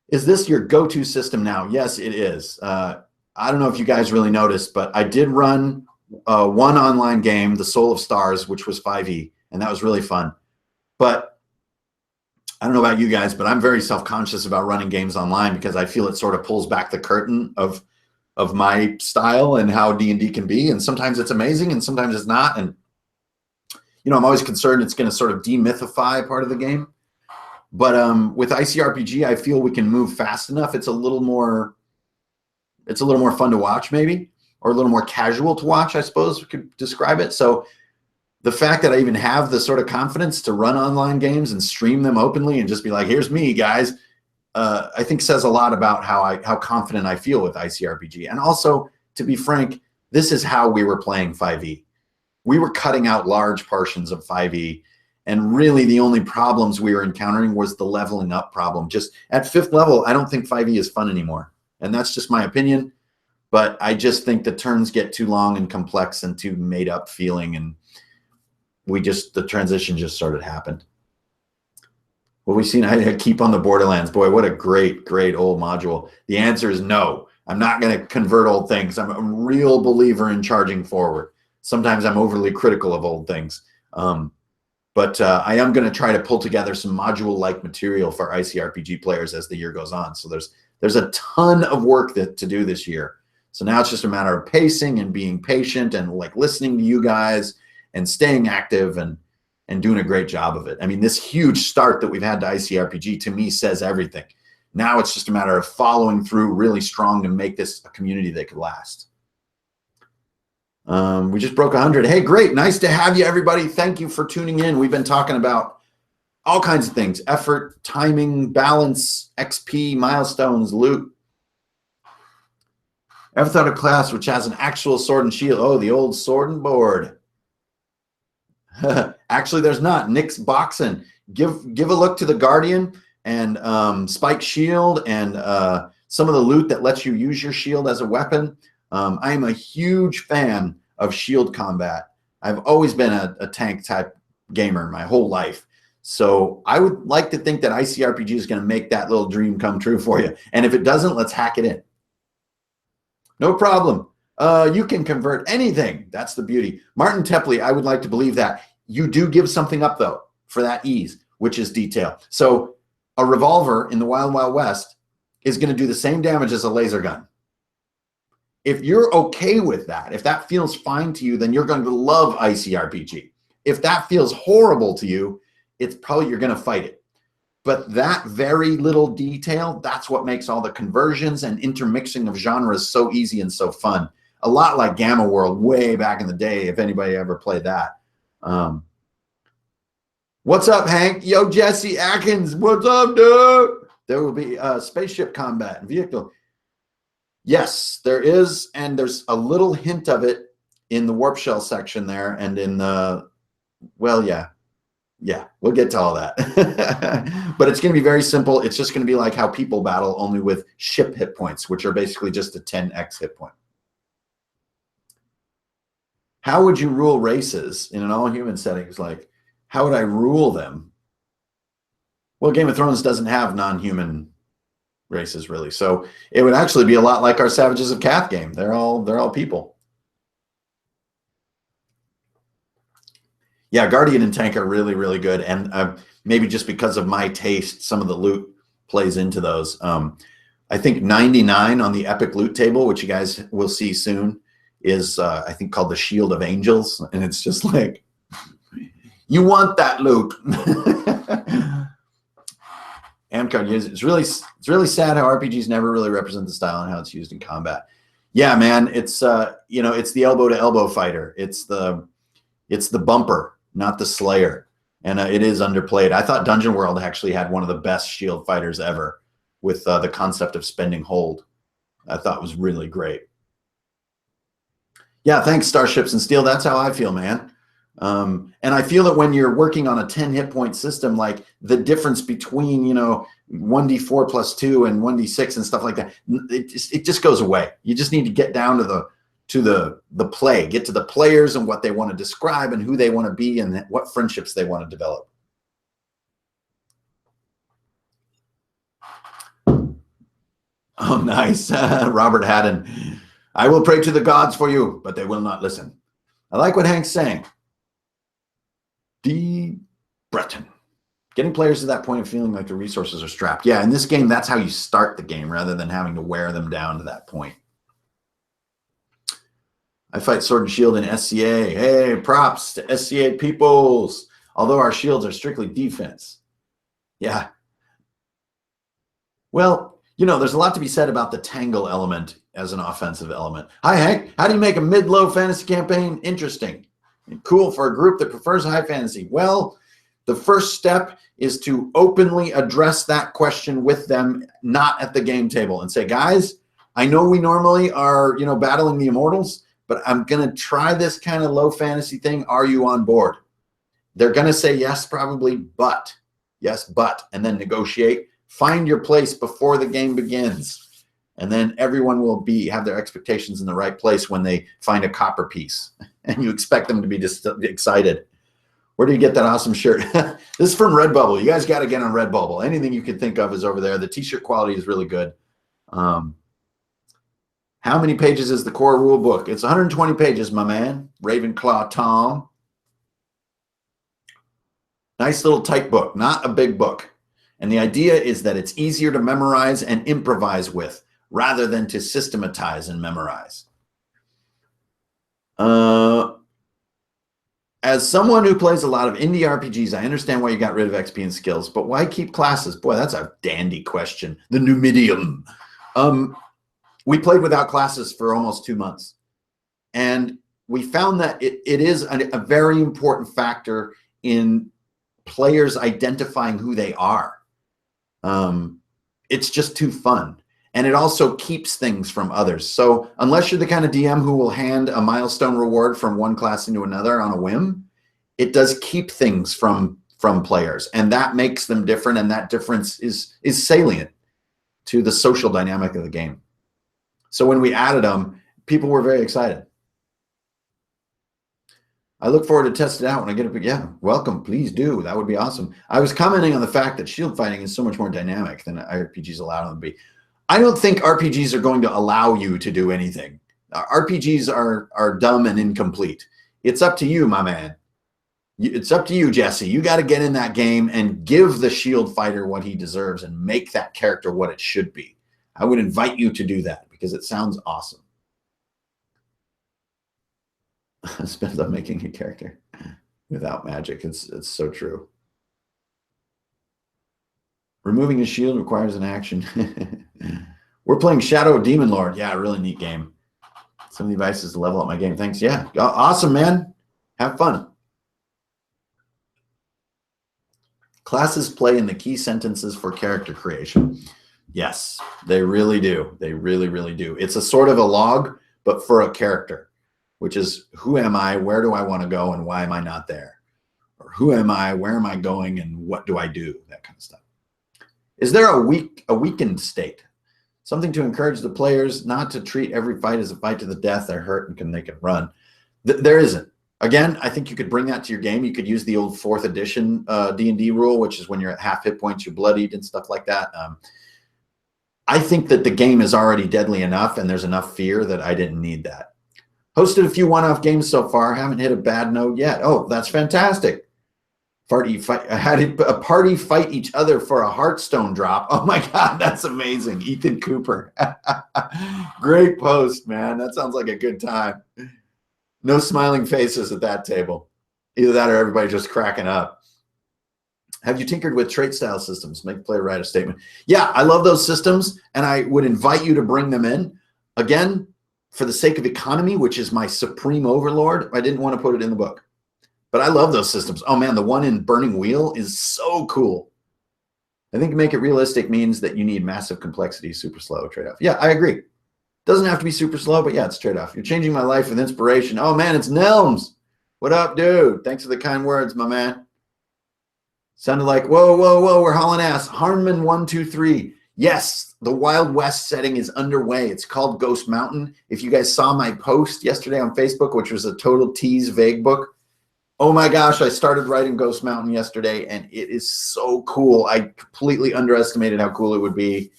Is this your go-to system now? Yes, it is. I don't know if you guys really noticed, but I did run one online game, The Soul of Stars, which was 5e, and that was really fun. But I don't know about you guys, but I'm very self-conscious about running games online because I feel it sort of pulls back the curtain of my style and how D&D can be. And sometimes it's amazing and sometimes it's not. And, I'm always concerned it's going to sort of demythify part of the game. But with ICRPG, I feel we can move fast enough. It's a little more fun to watch maybe, or a little more casual to watch, I suppose we could describe it. So the fact that I even have the sort of confidence to run online games and stream them openly and just be like, here's me, guys, I think says a lot about how confident I feel with ICRPG. And also, to be frank, this is how we were playing 5e. We were cutting out large portions of 5e, and really the only problems we were encountering was the leveling up problem. Just at 5th level, I don't think 5e is fun anymore. And that's just my opinion. but I just think the turns get too long and complex and too made up feeling, and the transition just sort of happened. What we've seen, I keep on the Borderlands. Boy, what a great, great old module. The answer is no. I'm not going to convert old things. I'm a real believer in charging forward. Sometimes I'm overly critical of old things. But I am going to try to pull together some module-like material for ICRPG players as the year goes on. So there's a ton of work to do this year. So now it's just a matter of pacing and being patient and like listening to you guys and staying active and doing a great job of it. I mean, this huge start that we've had to ICRPG to me says everything. Now it's just a matter of following through really strong to make this a community that could last. We just broke 100. Hey, great. Nice to have you, everybody. Thank you for tuning in. We've been talking about all kinds of things: effort, timing, balance, XP, milestones, loot. Ever thought of a class which has an actual sword and shield? Oh, the old sword and board. Actually, there's not. Nick's boxing. Give a look to the Guardian and Spike Shield and some of the loot that lets you use your shield as a weapon. I am a huge fan of shield combat. I've always been a tank type gamer my whole life. So I would like to think that ICRPG is going to make that little dream come true for you. And if it doesn't, let's hack it in. No problem. You can convert anything. That's the beauty. Martin Tepley, I would like to believe that. You do give something up, though, for that ease, which is detail. So a revolver in the Wild Wild West is going to do the same damage as a laser gun. If you're okay with that, if that feels fine to you, then you're going to love ICRPG. If that feels horrible to you, it's probably you're going to fight it. But that very little detail, that's what makes all the conversions and intermixing of genres so easy and so fun. A lot like Gamma World way back in the day, if anybody ever played that. What's up, Hank? Yo, Jesse Atkins. What's up, dude? There will be spaceship combat and vehicle. Yes, there is, and there's a little hint of it in the Warp Shell section there, and in the, well, yeah, we'll get to all that. But it's going to be very simple. It's just going to be like how people battle, only with ship hit points, which are basically just a 10x hit point. How would you rule races in an all-human setting? Like, how would I rule them? Well, Game of Thrones doesn't have non-human races, really. So it would actually be a lot like our Savages of Cath game. They're all people. Yeah, Guardian and Tank are really, really good. And maybe just because of my taste, some of the loot plays into those. I think 99 on the Epic Loot table, which you guys will see soon, is I think called the Shield of Angels. And it's just like, you want that loot. Amcon uses it's really sad how RPGs never really represent the style and how it's used in combat. Yeah, man, it's it's the elbow to elbow fighter. It's the bumper, not the slayer, and it is underplayed. I thought Dungeon World actually had one of the best shield fighters ever with the concept of spending hold. I thought it was really great. Yeah, thanks, Starships and Steel. That's how I feel, man. And I feel that when you're working on a 10 hit point system, like the difference between, 1d4 plus 2 and 1d6 and stuff like that, it just goes away. You just need to get down to the play, get to the players and what they want to describe and who they want to be and what friendships they want to develop. Oh, nice. Robert Haddon. I will pray to the gods for you, but they will not listen. I like what Hank's saying. D. Breton. Getting players to that point of feeling like the resources are strapped. Yeah, in this game, that's how you start the game rather than having to wear them down to that point. I fight Sword and Shield in SCA. Hey, props to SCA peoples. Although our shields are strictly defense. Yeah. Well, there's a lot to be said about the tangle element as an offensive element. Hi, Hank. How do you make a mid-low fantasy campaign interesting and cool for a group that prefers high fantasy? Well, the first step is to openly address that question with them, not at the game table, and say, guys, I know we normally are, battling the immortals, but I'm going to try this kind of low fantasy thing. Are you on board? They're going to say yes, probably, but. Yes, but. And then negotiate. Find your place before the game begins. And then everyone will have their expectations in the right place when they find a copper piece. And you expect them to be just excited. Where do you get that awesome shirt? This is from Redbubble. You guys got to get on Redbubble. Anything you can think of is over there. The t-shirt quality is really good. How many pages is the core rule book? It's 120 pages, my man. Ravenclaw Tom. Nice little tight book, not a big book. And the idea is that it's easier to memorize and improvise with rather than to systematize and memorize. As someone who plays a lot of indie RPGs, I understand why you got rid of XP and skills, but why keep classes? Boy, that's a dandy question. The Numidium. We played without classes for almost 2 months. And we found that it is a very important factor in players identifying who they are. It's just too fun. And it also keeps things from others. So unless you're the kind of DM who will hand a milestone reward from one class into another on a whim, it does keep things from players. And that makes them different. And that difference is salient to the social dynamic of the game. So when we added them, people were very excited. I look forward to test it out when I get it. Yeah, welcome. Please do. That would be awesome. I was commenting on the fact that shield fighting is so much more dynamic than RPGs allow them to be. I don't think RPGs are going to allow you to do anything. RPGs are dumb and incomplete. It's up to you, my man. It's up to you, Jesse. You got to get in that game and give the shield fighter what he deserves and make that character what it should be. I would invite you to do that because it sounds awesome. Spends on making a character without magic. It's so true. Removing a shield requires an action. We're playing Shadow Demon Lord. Yeah, really neat game. Some of the advice is to level up my game. Thanks. Yeah, awesome, man. Have fun. Classes play in the key sentences for character creation. Yes, they really do. They really, really do. It's a sort of a log, but for a character, which is who am I, where do I want to go, and why am I not there? Or who am I, where am I going, and what do I do? That kind of stuff. Is there a weakened state? Something to encourage the players not to treat every fight as a fight to the death. They're hurt and they can run. There isn't. Again, I think you could bring that to your game. You could use the old 4th edition D&D rule, which is when you're at half hit points, you're bloodied and stuff like that. I think that the game is already deadly enough and there's enough fear that I didn't need that. Hosted a few one-off games so far. Haven't hit a bad note yet. Oh, that's fantastic. Had a party fight each other for a Hearthstone drop. Oh my God, that's amazing. Ethan Cooper. Great post, man. That sounds like a good time. No smiling faces at that table. Either that or everybody just cracking up. Have you tinkered with trait style systems? Make the player write a statement. Yeah, I love those systems, and I would invite you to bring them in. Again, for the sake of economy, which is my supreme overlord, I didn't want to put it in the book. But I love those systems. Oh man, the one in Burning Wheel is so cool. I think make it realistic means that you need massive complexity, super slow trade-off. Yeah, I agree. Doesn't have to be super slow, but yeah, it's trade-off. You're changing my life with inspiration. Oh man, it's Nelms. What up, dude? Thanks for the kind words, my man. Sounded like, whoa, whoa, whoa, we're hauling ass. Harnman 123. Yes, the Wild West setting is underway. It's called Ghost Mountain. If you guys saw my post yesterday on Facebook, which was a total tease vague book, oh my gosh, I started writing Ghost Mountain yesterday, and it is so cool. I completely underestimated how cool it would be.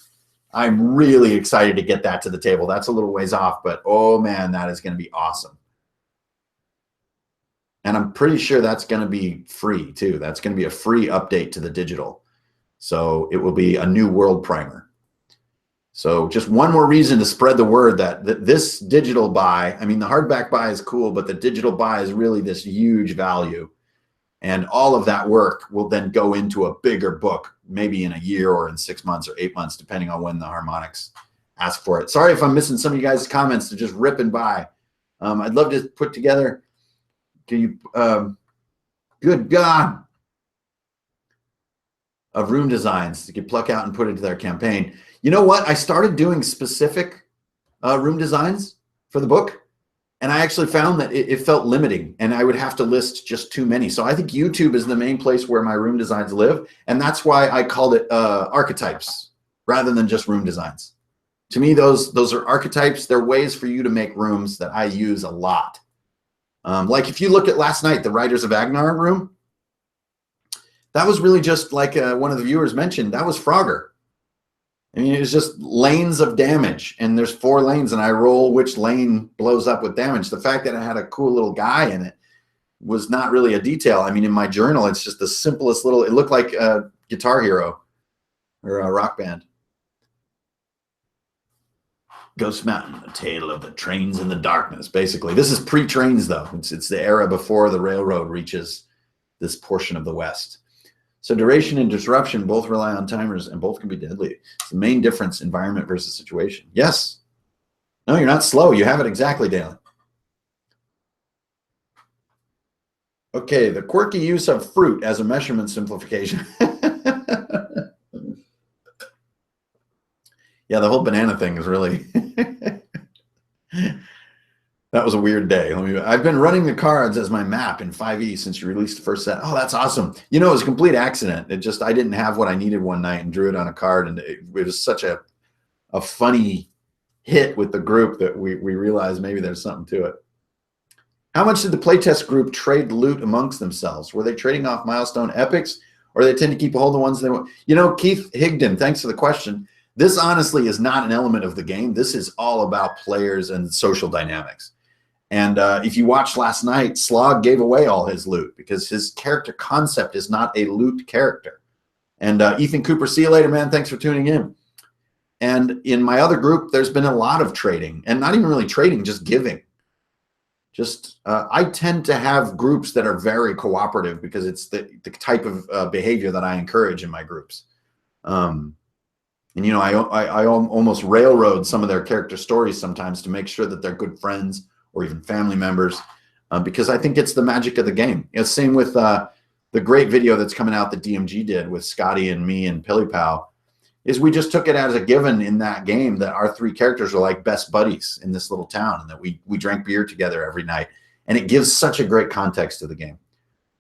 I'm really excited to get that to the table. That's a little ways off, but oh man, that is going to be awesome. And I'm pretty sure that's going to be free too. That's going to be a free update to the digital. So it will be a new world primer. So just one more reason to spread the word that this digital buy, I mean, the hardback buy is cool, but the digital buy is really this huge value. And all of that work will then go into a bigger book, maybe in a year or in 6 months or 8 months, depending on when the Harmonics ask for it. Sorry if I'm missing some of you guys' comments to just rip and buy. I'd love to put together, good God, of room designs you could pluck out and put into their campaign. You know what? I started doing specific room designs for the book, and I actually found that it felt limiting, and I would have to list just too many. So I think YouTube is the main place where my room designs live, and that's why I called it archetypes rather than just room designs. To me, those are archetypes. They're ways for you to make rooms that I use a lot. Like if you look at last night, the Riders of Agnar room, that was really just like one of the viewers mentioned, that was Frogger. I mean, it was just lanes of damage, and there's 4 lanes, and I roll which lane blows up with damage. The fact that I had a cool little guy in it was not really a detail. I mean, in my journal, it's just the simplest little, it looked like a Guitar Hero or a Rock Band. Ghost Mountain, a tale of the trains in the darkness. Basically, this is pre-trains, though. It's the era before the railroad reaches this portion of the West. So duration and disruption both rely on timers, and both can be deadly. It's the main difference, environment versus situation. Yes. No, you're not slow. You have it exactly, Dalen. Okay, the quirky use of fruit as a measurement simplification. Yeah, the whole banana thing is really... That was a weird day. I've been running the cards as my map in 5e since you released the first set. Oh, that's awesome. You know, it was a complete accident. It just, I didn't have what I needed one night and drew it on a card, and it was such a funny hit with the group that we realized maybe there's something to it. How much did the playtest group trade loot amongst themselves? Were they trading off milestone epics, or they tend to keep a hold of the ones they want? You know, Keith Higdon, thanks for the question. This honestly is not an element of the game. This is all about players and social dynamics. And if you watched last night, Slog gave away all his loot because his character concept is not a loot character. And Ethan Cooper, see you later, man. Thanks for tuning in. And in my other group, there's been a lot of trading, and not even really trading, just giving. Just I tend to have groups that are very cooperative because it's the type of behavior that I encourage in my groups. And, you know, I almost railroad some of their character stories sometimes to make sure that they're good friends or even family members, because I think it's the magic of the game. It's same with the great video that's coming out that DMG did with Scotty and me and Pillypow, is we just took it as a given in that game that our 3 characters are like best buddies in this little town, and that we drank beer together every night. And it gives such a great context to the game.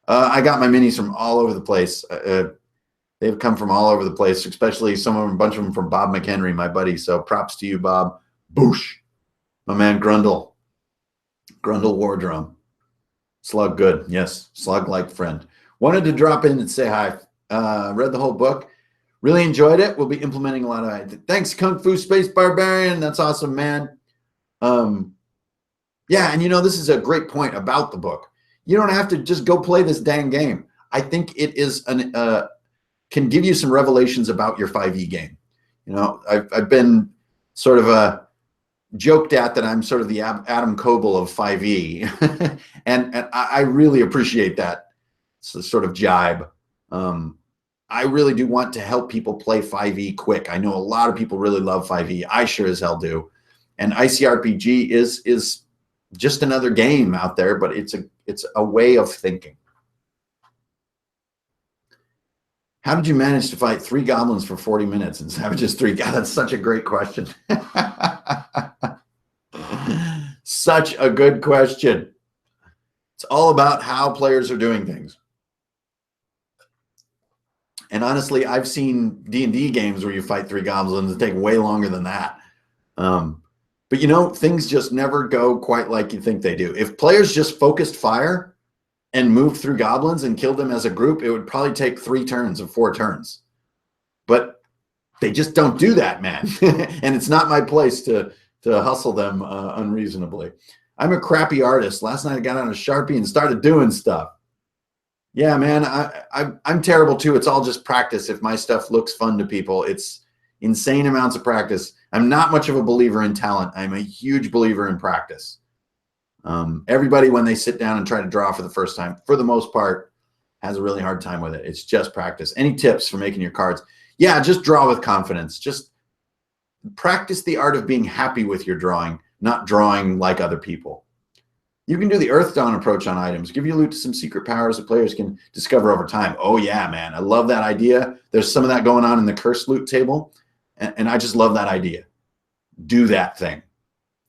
I got my minis from all over the place. They've come from all over the place, especially some of them, a bunch of them from Bob McHenry, my buddy. So props to you, Bob. Boosh. My man Grundle. Grundle War Drum. Slug good. Yes. Slug-like friend. Wanted to drop in and say hi. Read the whole book. Really enjoyed it. We'll be implementing a lot of it. Thanks, Kung Fu Space Barbarian. That's awesome, man. Yeah, and you know, this is a great point about the book. You don't have to just go play this dang game. I think it is can give you some revelations about your 5e game. You know, I've been sort of joked at that I'm sort of the Adam Coble of 5e, and I really appreciate that sort of jibe. I really do want to help people play 5e quick. I know a lot of people really love 5e. I sure as hell do. And ICRPG is just another game out there, but it's a way of thinking. How did you manage to fight 3 goblins for 40 minutes and savages 3? God, that's such a great question. Such a good question. It's all about how players are doing things. And honestly, I've seen D&D games where you fight 3 goblins that take way longer than that. But you know, things just never go quite like you think they do. If players just focused fire and moved through goblins and killed them as a group, it would probably take 3 turns or 4 turns. But they just don't do that, man. And it's not my place to hustle them unreasonably. I'm a crappy artist. Last night I got on a Sharpie and started doing stuff. Yeah, man, I'm terrible too. It's all just practice. If my stuff looks fun to people, it's insane amounts of practice. I'm not much of a believer in talent. I'm a huge believer in practice. Everybody, when they sit down and try to draw for the first time, for the most part, has a really hard time with it. It's just practice. Any tips for making your cards? Yeah, just draw with confidence. Just practice the art of being happy with your drawing, not drawing like other people. You can do the Earth Dawn approach on items. Give your loot to some secret powers that players can discover over time. Oh, yeah, man. I love that idea. There's some of that going on in the cursed loot table, and I just love that idea. Do that thing.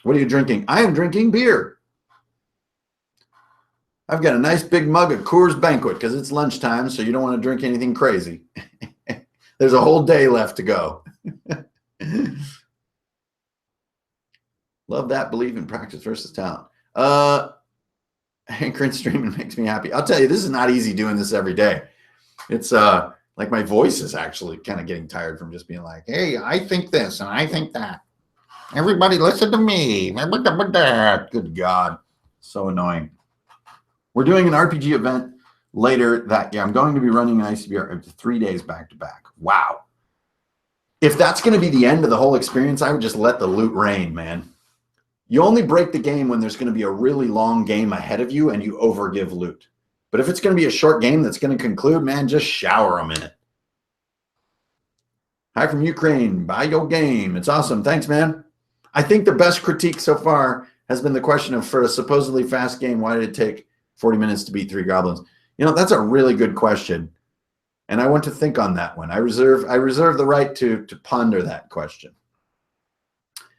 What are you drinking? I am drinking beer. I've got a nice big mug of Coors Banquet because it's lunchtime, so you don't want to drink anything crazy. There's a whole day left to go. Love that belief in practice versus talent. Anchoring streaming makes me happy. I'll tell you, this is not easy doing this every day. It's like my voice is actually kind of getting tired from just being like, hey, I think this and I think that. Everybody listen to me. Good God. So annoying. We're doing an RPG event later that I'm going to be running an ICBR 3 days back to back. Wow. If that's going to be the end of the whole experience, I would just let the loot rain, man. You only break the game when there's going to be a really long game ahead of you and you overgive loot. But if it's going to be a short game that's going to conclude, man, just shower them in it. Hi from Ukraine. Buy your game. It's awesome. Thanks, man. I think the best critique so far has been the question of, for a supposedly fast game, why did it take 40 minutes to beat 3 goblins? You know, that's a really good question. And I want to think on that one. I reserve the right to ponder that question.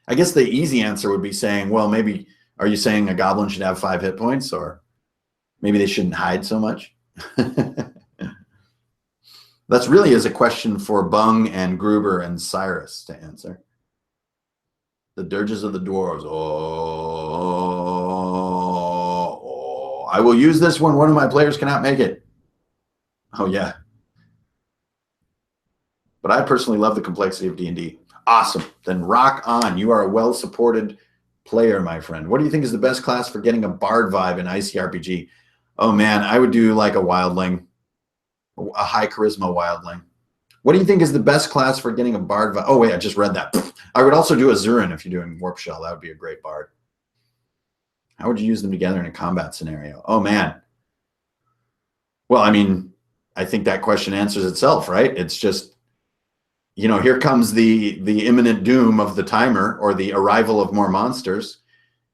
I guess the easy answer would be saying, well, maybe, are you saying a goblin should have 5 hit points, or maybe they shouldn't hide so much? That's really is a question for Bung and Gruber and Cyrus to answer. The dirges of the dwarves. Oh, I will use this when one of my players cannot make it. Oh, yeah. But I personally love the complexity of D&D. Awesome. Then rock on. You are a well-supported player, my friend. What do you think is the best class for getting a bard vibe in ICRPG? Oh, man, I would do like a wildling, a high charisma wildling. What do you think is the best class for getting a bard vibe? Oh, wait, I just read that. I would also do a Zurin if you're doing Warp Shell. That would be a great bard. How would you use them together in a combat scenario? Oh, man. Well, I mean, I think that question answers itself, right? It's just, you know, here comes the imminent doom of the timer, or the arrival of more monsters.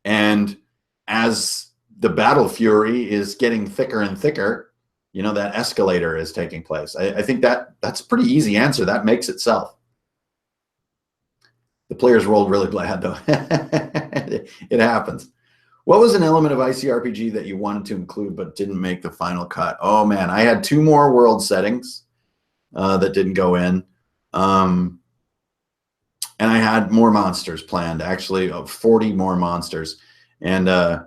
And as the battle fury is getting thicker and thicker, you know, that escalator is taking place. I think that's a pretty easy answer. That makes itself. The players rolled really bad, though. It happens. What was an element of ICRPG that you wanted to include but didn't make the final cut? Oh, man, I had 2 more world settings that didn't go in. And I had more monsters planned, actually, 40 more monsters. And I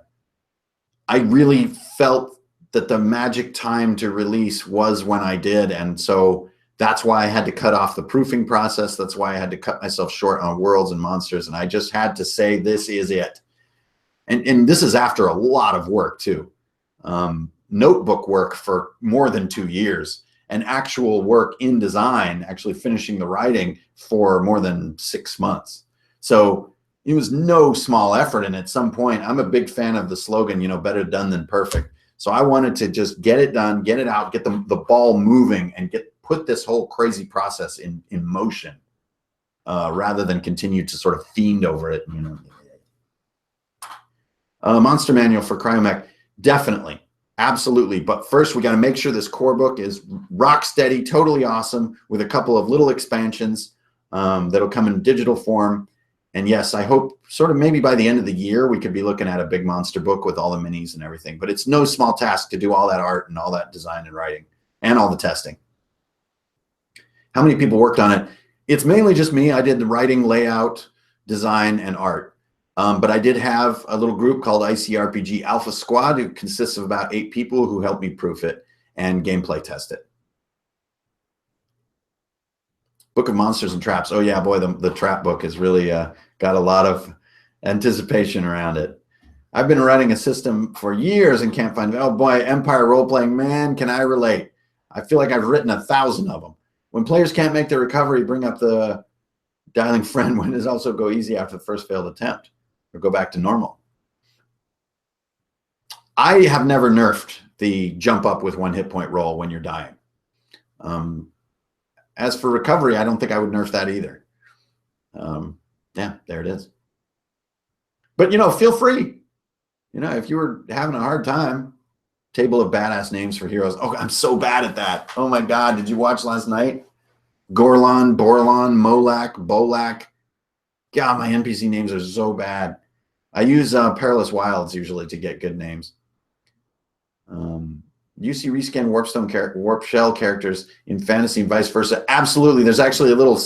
really felt that the magic time to release was when I did. And so that's why I had to cut off the proofing process. That's why I had to cut myself short on worlds and monsters. And I just had to say, this is it. And this is after a lot of work, too. Notebook work for more than 2 years. And actual work in design, actually finishing the writing for more than 6 months. So it was no small effort. And at some point, I'm a big fan of the slogan, you know, better done than perfect. So I wanted to just get it done, get it out, get the ball moving, and put this whole crazy process in motion, rather than continue to sort of fiend over it. You know, monster manual for Cryomech, definitely. Absolutely. But first, we got to make sure this core book is rock steady, totally awesome, with a couple of little expansions that'll come in digital form. And yes, I hope sort of maybe by the end of the year, we could be looking at a big monster book with all the minis and everything. But it's no small task to do all that art and all that design and writing and all the testing. How many people worked on it? It's mainly just me. I did the writing, layout, design, and art. But I did have a little group called ICRPG Alpha Squad, who consists of about 8 people who helped me proof it and gameplay test it. Book of Monsters and Traps. Oh, yeah, boy, the trap book has really got a lot of anticipation around it. I've been running a system for years and can't find it. Oh, boy, Empire role-playing, man, can I relate? I feel like I've written 1,000 of them. When players can't make their recovery, bring up the dialing friend when it also go easy after the first failed attempt, or go back to normal. I have never nerfed the jump up with 1 hit point roll when you're dying. As for recovery, I don't think I would nerf that either. Yeah, there it is. But, you know, feel free. You know, if you were having a hard time, table of badass names for heroes. Oh, I'm so bad at that. Oh, my God. Did you watch last night? Gorlon, Borlon, Molak, Bolak. God, my NPC names are so bad. I use Perilous Wilds usually to get good names. UC rescan warp shell characters in fantasy and vice versa. Absolutely. There's actually a little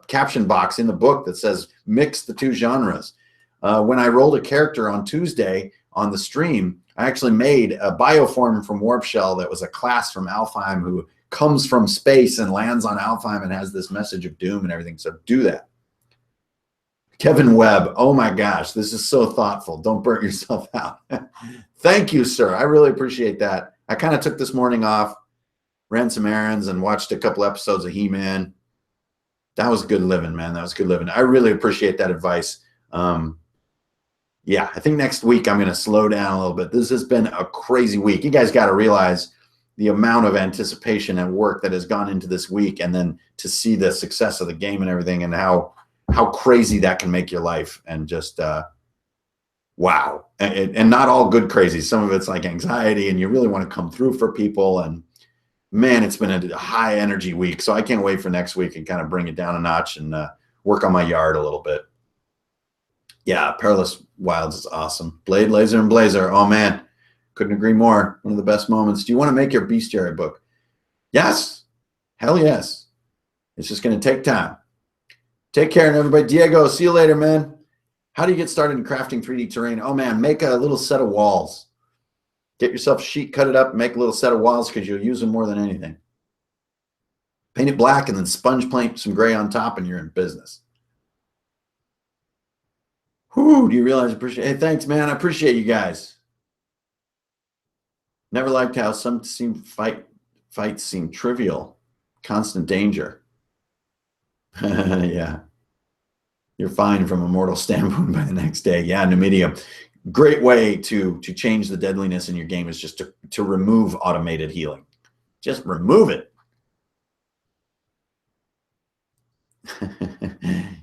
caption box in the book that says mix the 2 genres. When I rolled a character on Tuesday on the stream, I actually made a bioform from Warp Shell that was a class from Alfheim who comes from space and lands on Alfheim and has this message of doom and everything. So do that. Kevin Webb, oh my gosh, this is so thoughtful. Don't burn yourself out. Thank you, sir. I really appreciate that. I kind of took this morning off, ran some errands, and watched a couple episodes of He-Man. That was good living, man. That was good living. I really appreciate that advice. Yeah, I think next week I'm going to slow down a little bit. This has been a crazy week. You guys got to realize the amount of anticipation and work that has gone into this week, and then to see the success of the game and everything, and how crazy that can make your life, and just wow. And not all good crazy. Some of it's like anxiety, and you really want to come through for people. And man, it's been a high energy week. So I can't wait for next week and kind of bring it down a notch and work on my yard a little bit. Yeah, Perilous Wilds is awesome. Blade, Laser, and Blazer. Oh man, couldn't agree more. One of the best moments. Do you want to make your bestiary book? Yes. Hell yes. It's just going to take time. Take care, and everybody. Diego, see you later, man. How do you get started in crafting 3D terrain? Oh man, make a little set of walls. Get yourself a sheet, cut it up, make a little set of walls, because you'll use them more than anything. Paint it black and then sponge paint some gray on top, and you're in business. Whoo, do you realize I appreciate it? Hey, thanks, man. I appreciate you guys. Never liked how some fights seem trivial. Constant danger. Yeah. You're fine from a mortal standpoint by the next day. Yeah, Numidia. Great way to change the deadliness in your game is just to remove automated healing. Just remove it.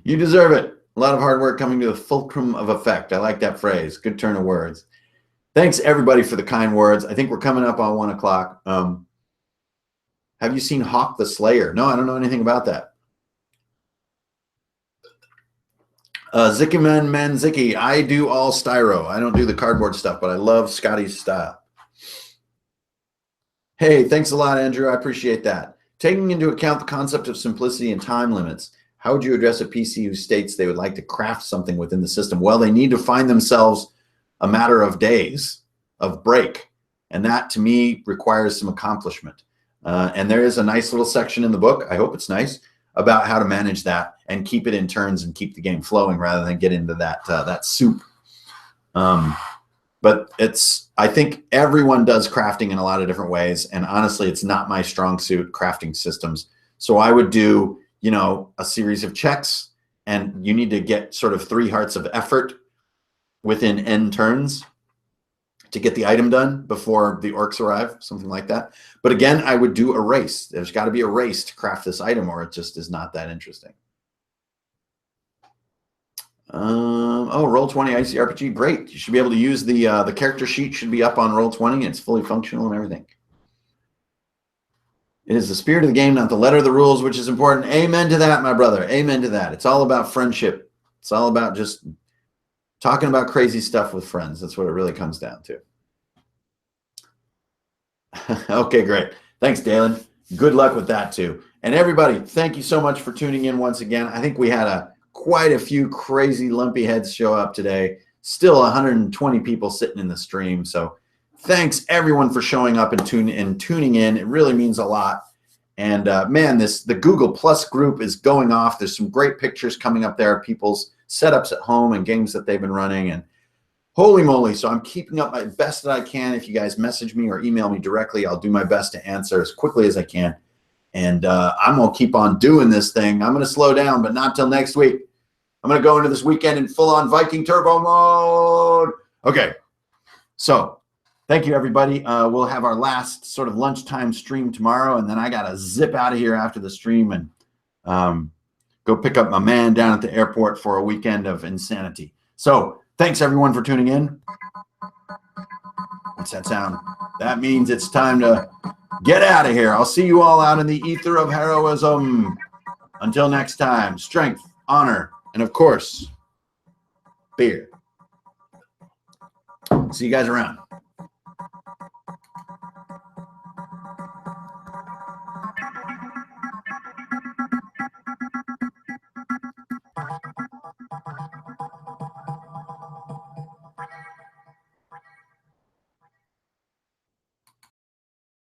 You deserve it. A lot of hard work coming to the fulcrum of effect. I like that phrase. Good turn of words. Thanks, everybody, for the kind words. I think we're coming up on 1 o'clock. Have you seen Hawk the Slayer? No, I don't know anything about that. Zickyman Manzicki, I do all styro. I don't do the cardboard stuff, but I love Scotty's style. Hey, thanks a lot, Andrew. I appreciate that. Taking into account the concept of simplicity and time limits, how would you address a PC who states they would like to craft something within the system? Well, they need to find themselves a matter of days of break. And that, to me, requires some accomplishment. And there is a nice little section in the book, I hope it's nice, about how to manage that and keep it in turns and keep the game flowing rather than get into that soup. But I think everyone does crafting in a lot of different ways. And honestly, it's not my strong suit, crafting systems. So I would do, a series of checks, and you need to get sort of 3 hearts of effort within n turns to get the item done before the orcs arrive, something like that. But again, I would do a race. There's got to be a race to craft this item, or it just is not that interesting. Oh, Roll20 ICRPG, great. You should be able to use the character sheet. Should be up on Roll20. It's fully functional and everything. It is the spirit of the game, not the letter of the rules, which is important. Amen to that, my brother. Amen to that. It's all about friendship. It's all about just talking about crazy stuff with friends. That's what it really comes down to. Okay, great. Thanks, Dalen. Good luck with that, too. And everybody, thank you so much for tuning in once again. I think we had quite a few crazy lumpy heads show up today. Still 120 people sitting in the stream. So thanks, everyone, for showing up and tuning in. It really means a lot. And, man, the Google Plus group is going off. There's some great pictures coming up there of people's setups at home and games that they've been running. And holy moly. So I'm keeping up my best that I can. If you guys message me or email me directly, I'll do my best to answer as quickly as I can. And I'm going to keep on doing this thing. I'm going to slow down, but not till next week. I'm going to go into this weekend in full-on Viking turbo mode. Okay. So thank you, everybody. We'll have our last sort of lunchtime stream tomorrow, and then I got to zip out of here after the stream and go pick up my man down at the airport for a weekend of insanity. So thanks, everyone, for tuning in. What's that sound? That means it's time to get out of here. I'll see you all out in the ether of heroism. Until next time, strength, honor, and, of course, beer. See you guys around.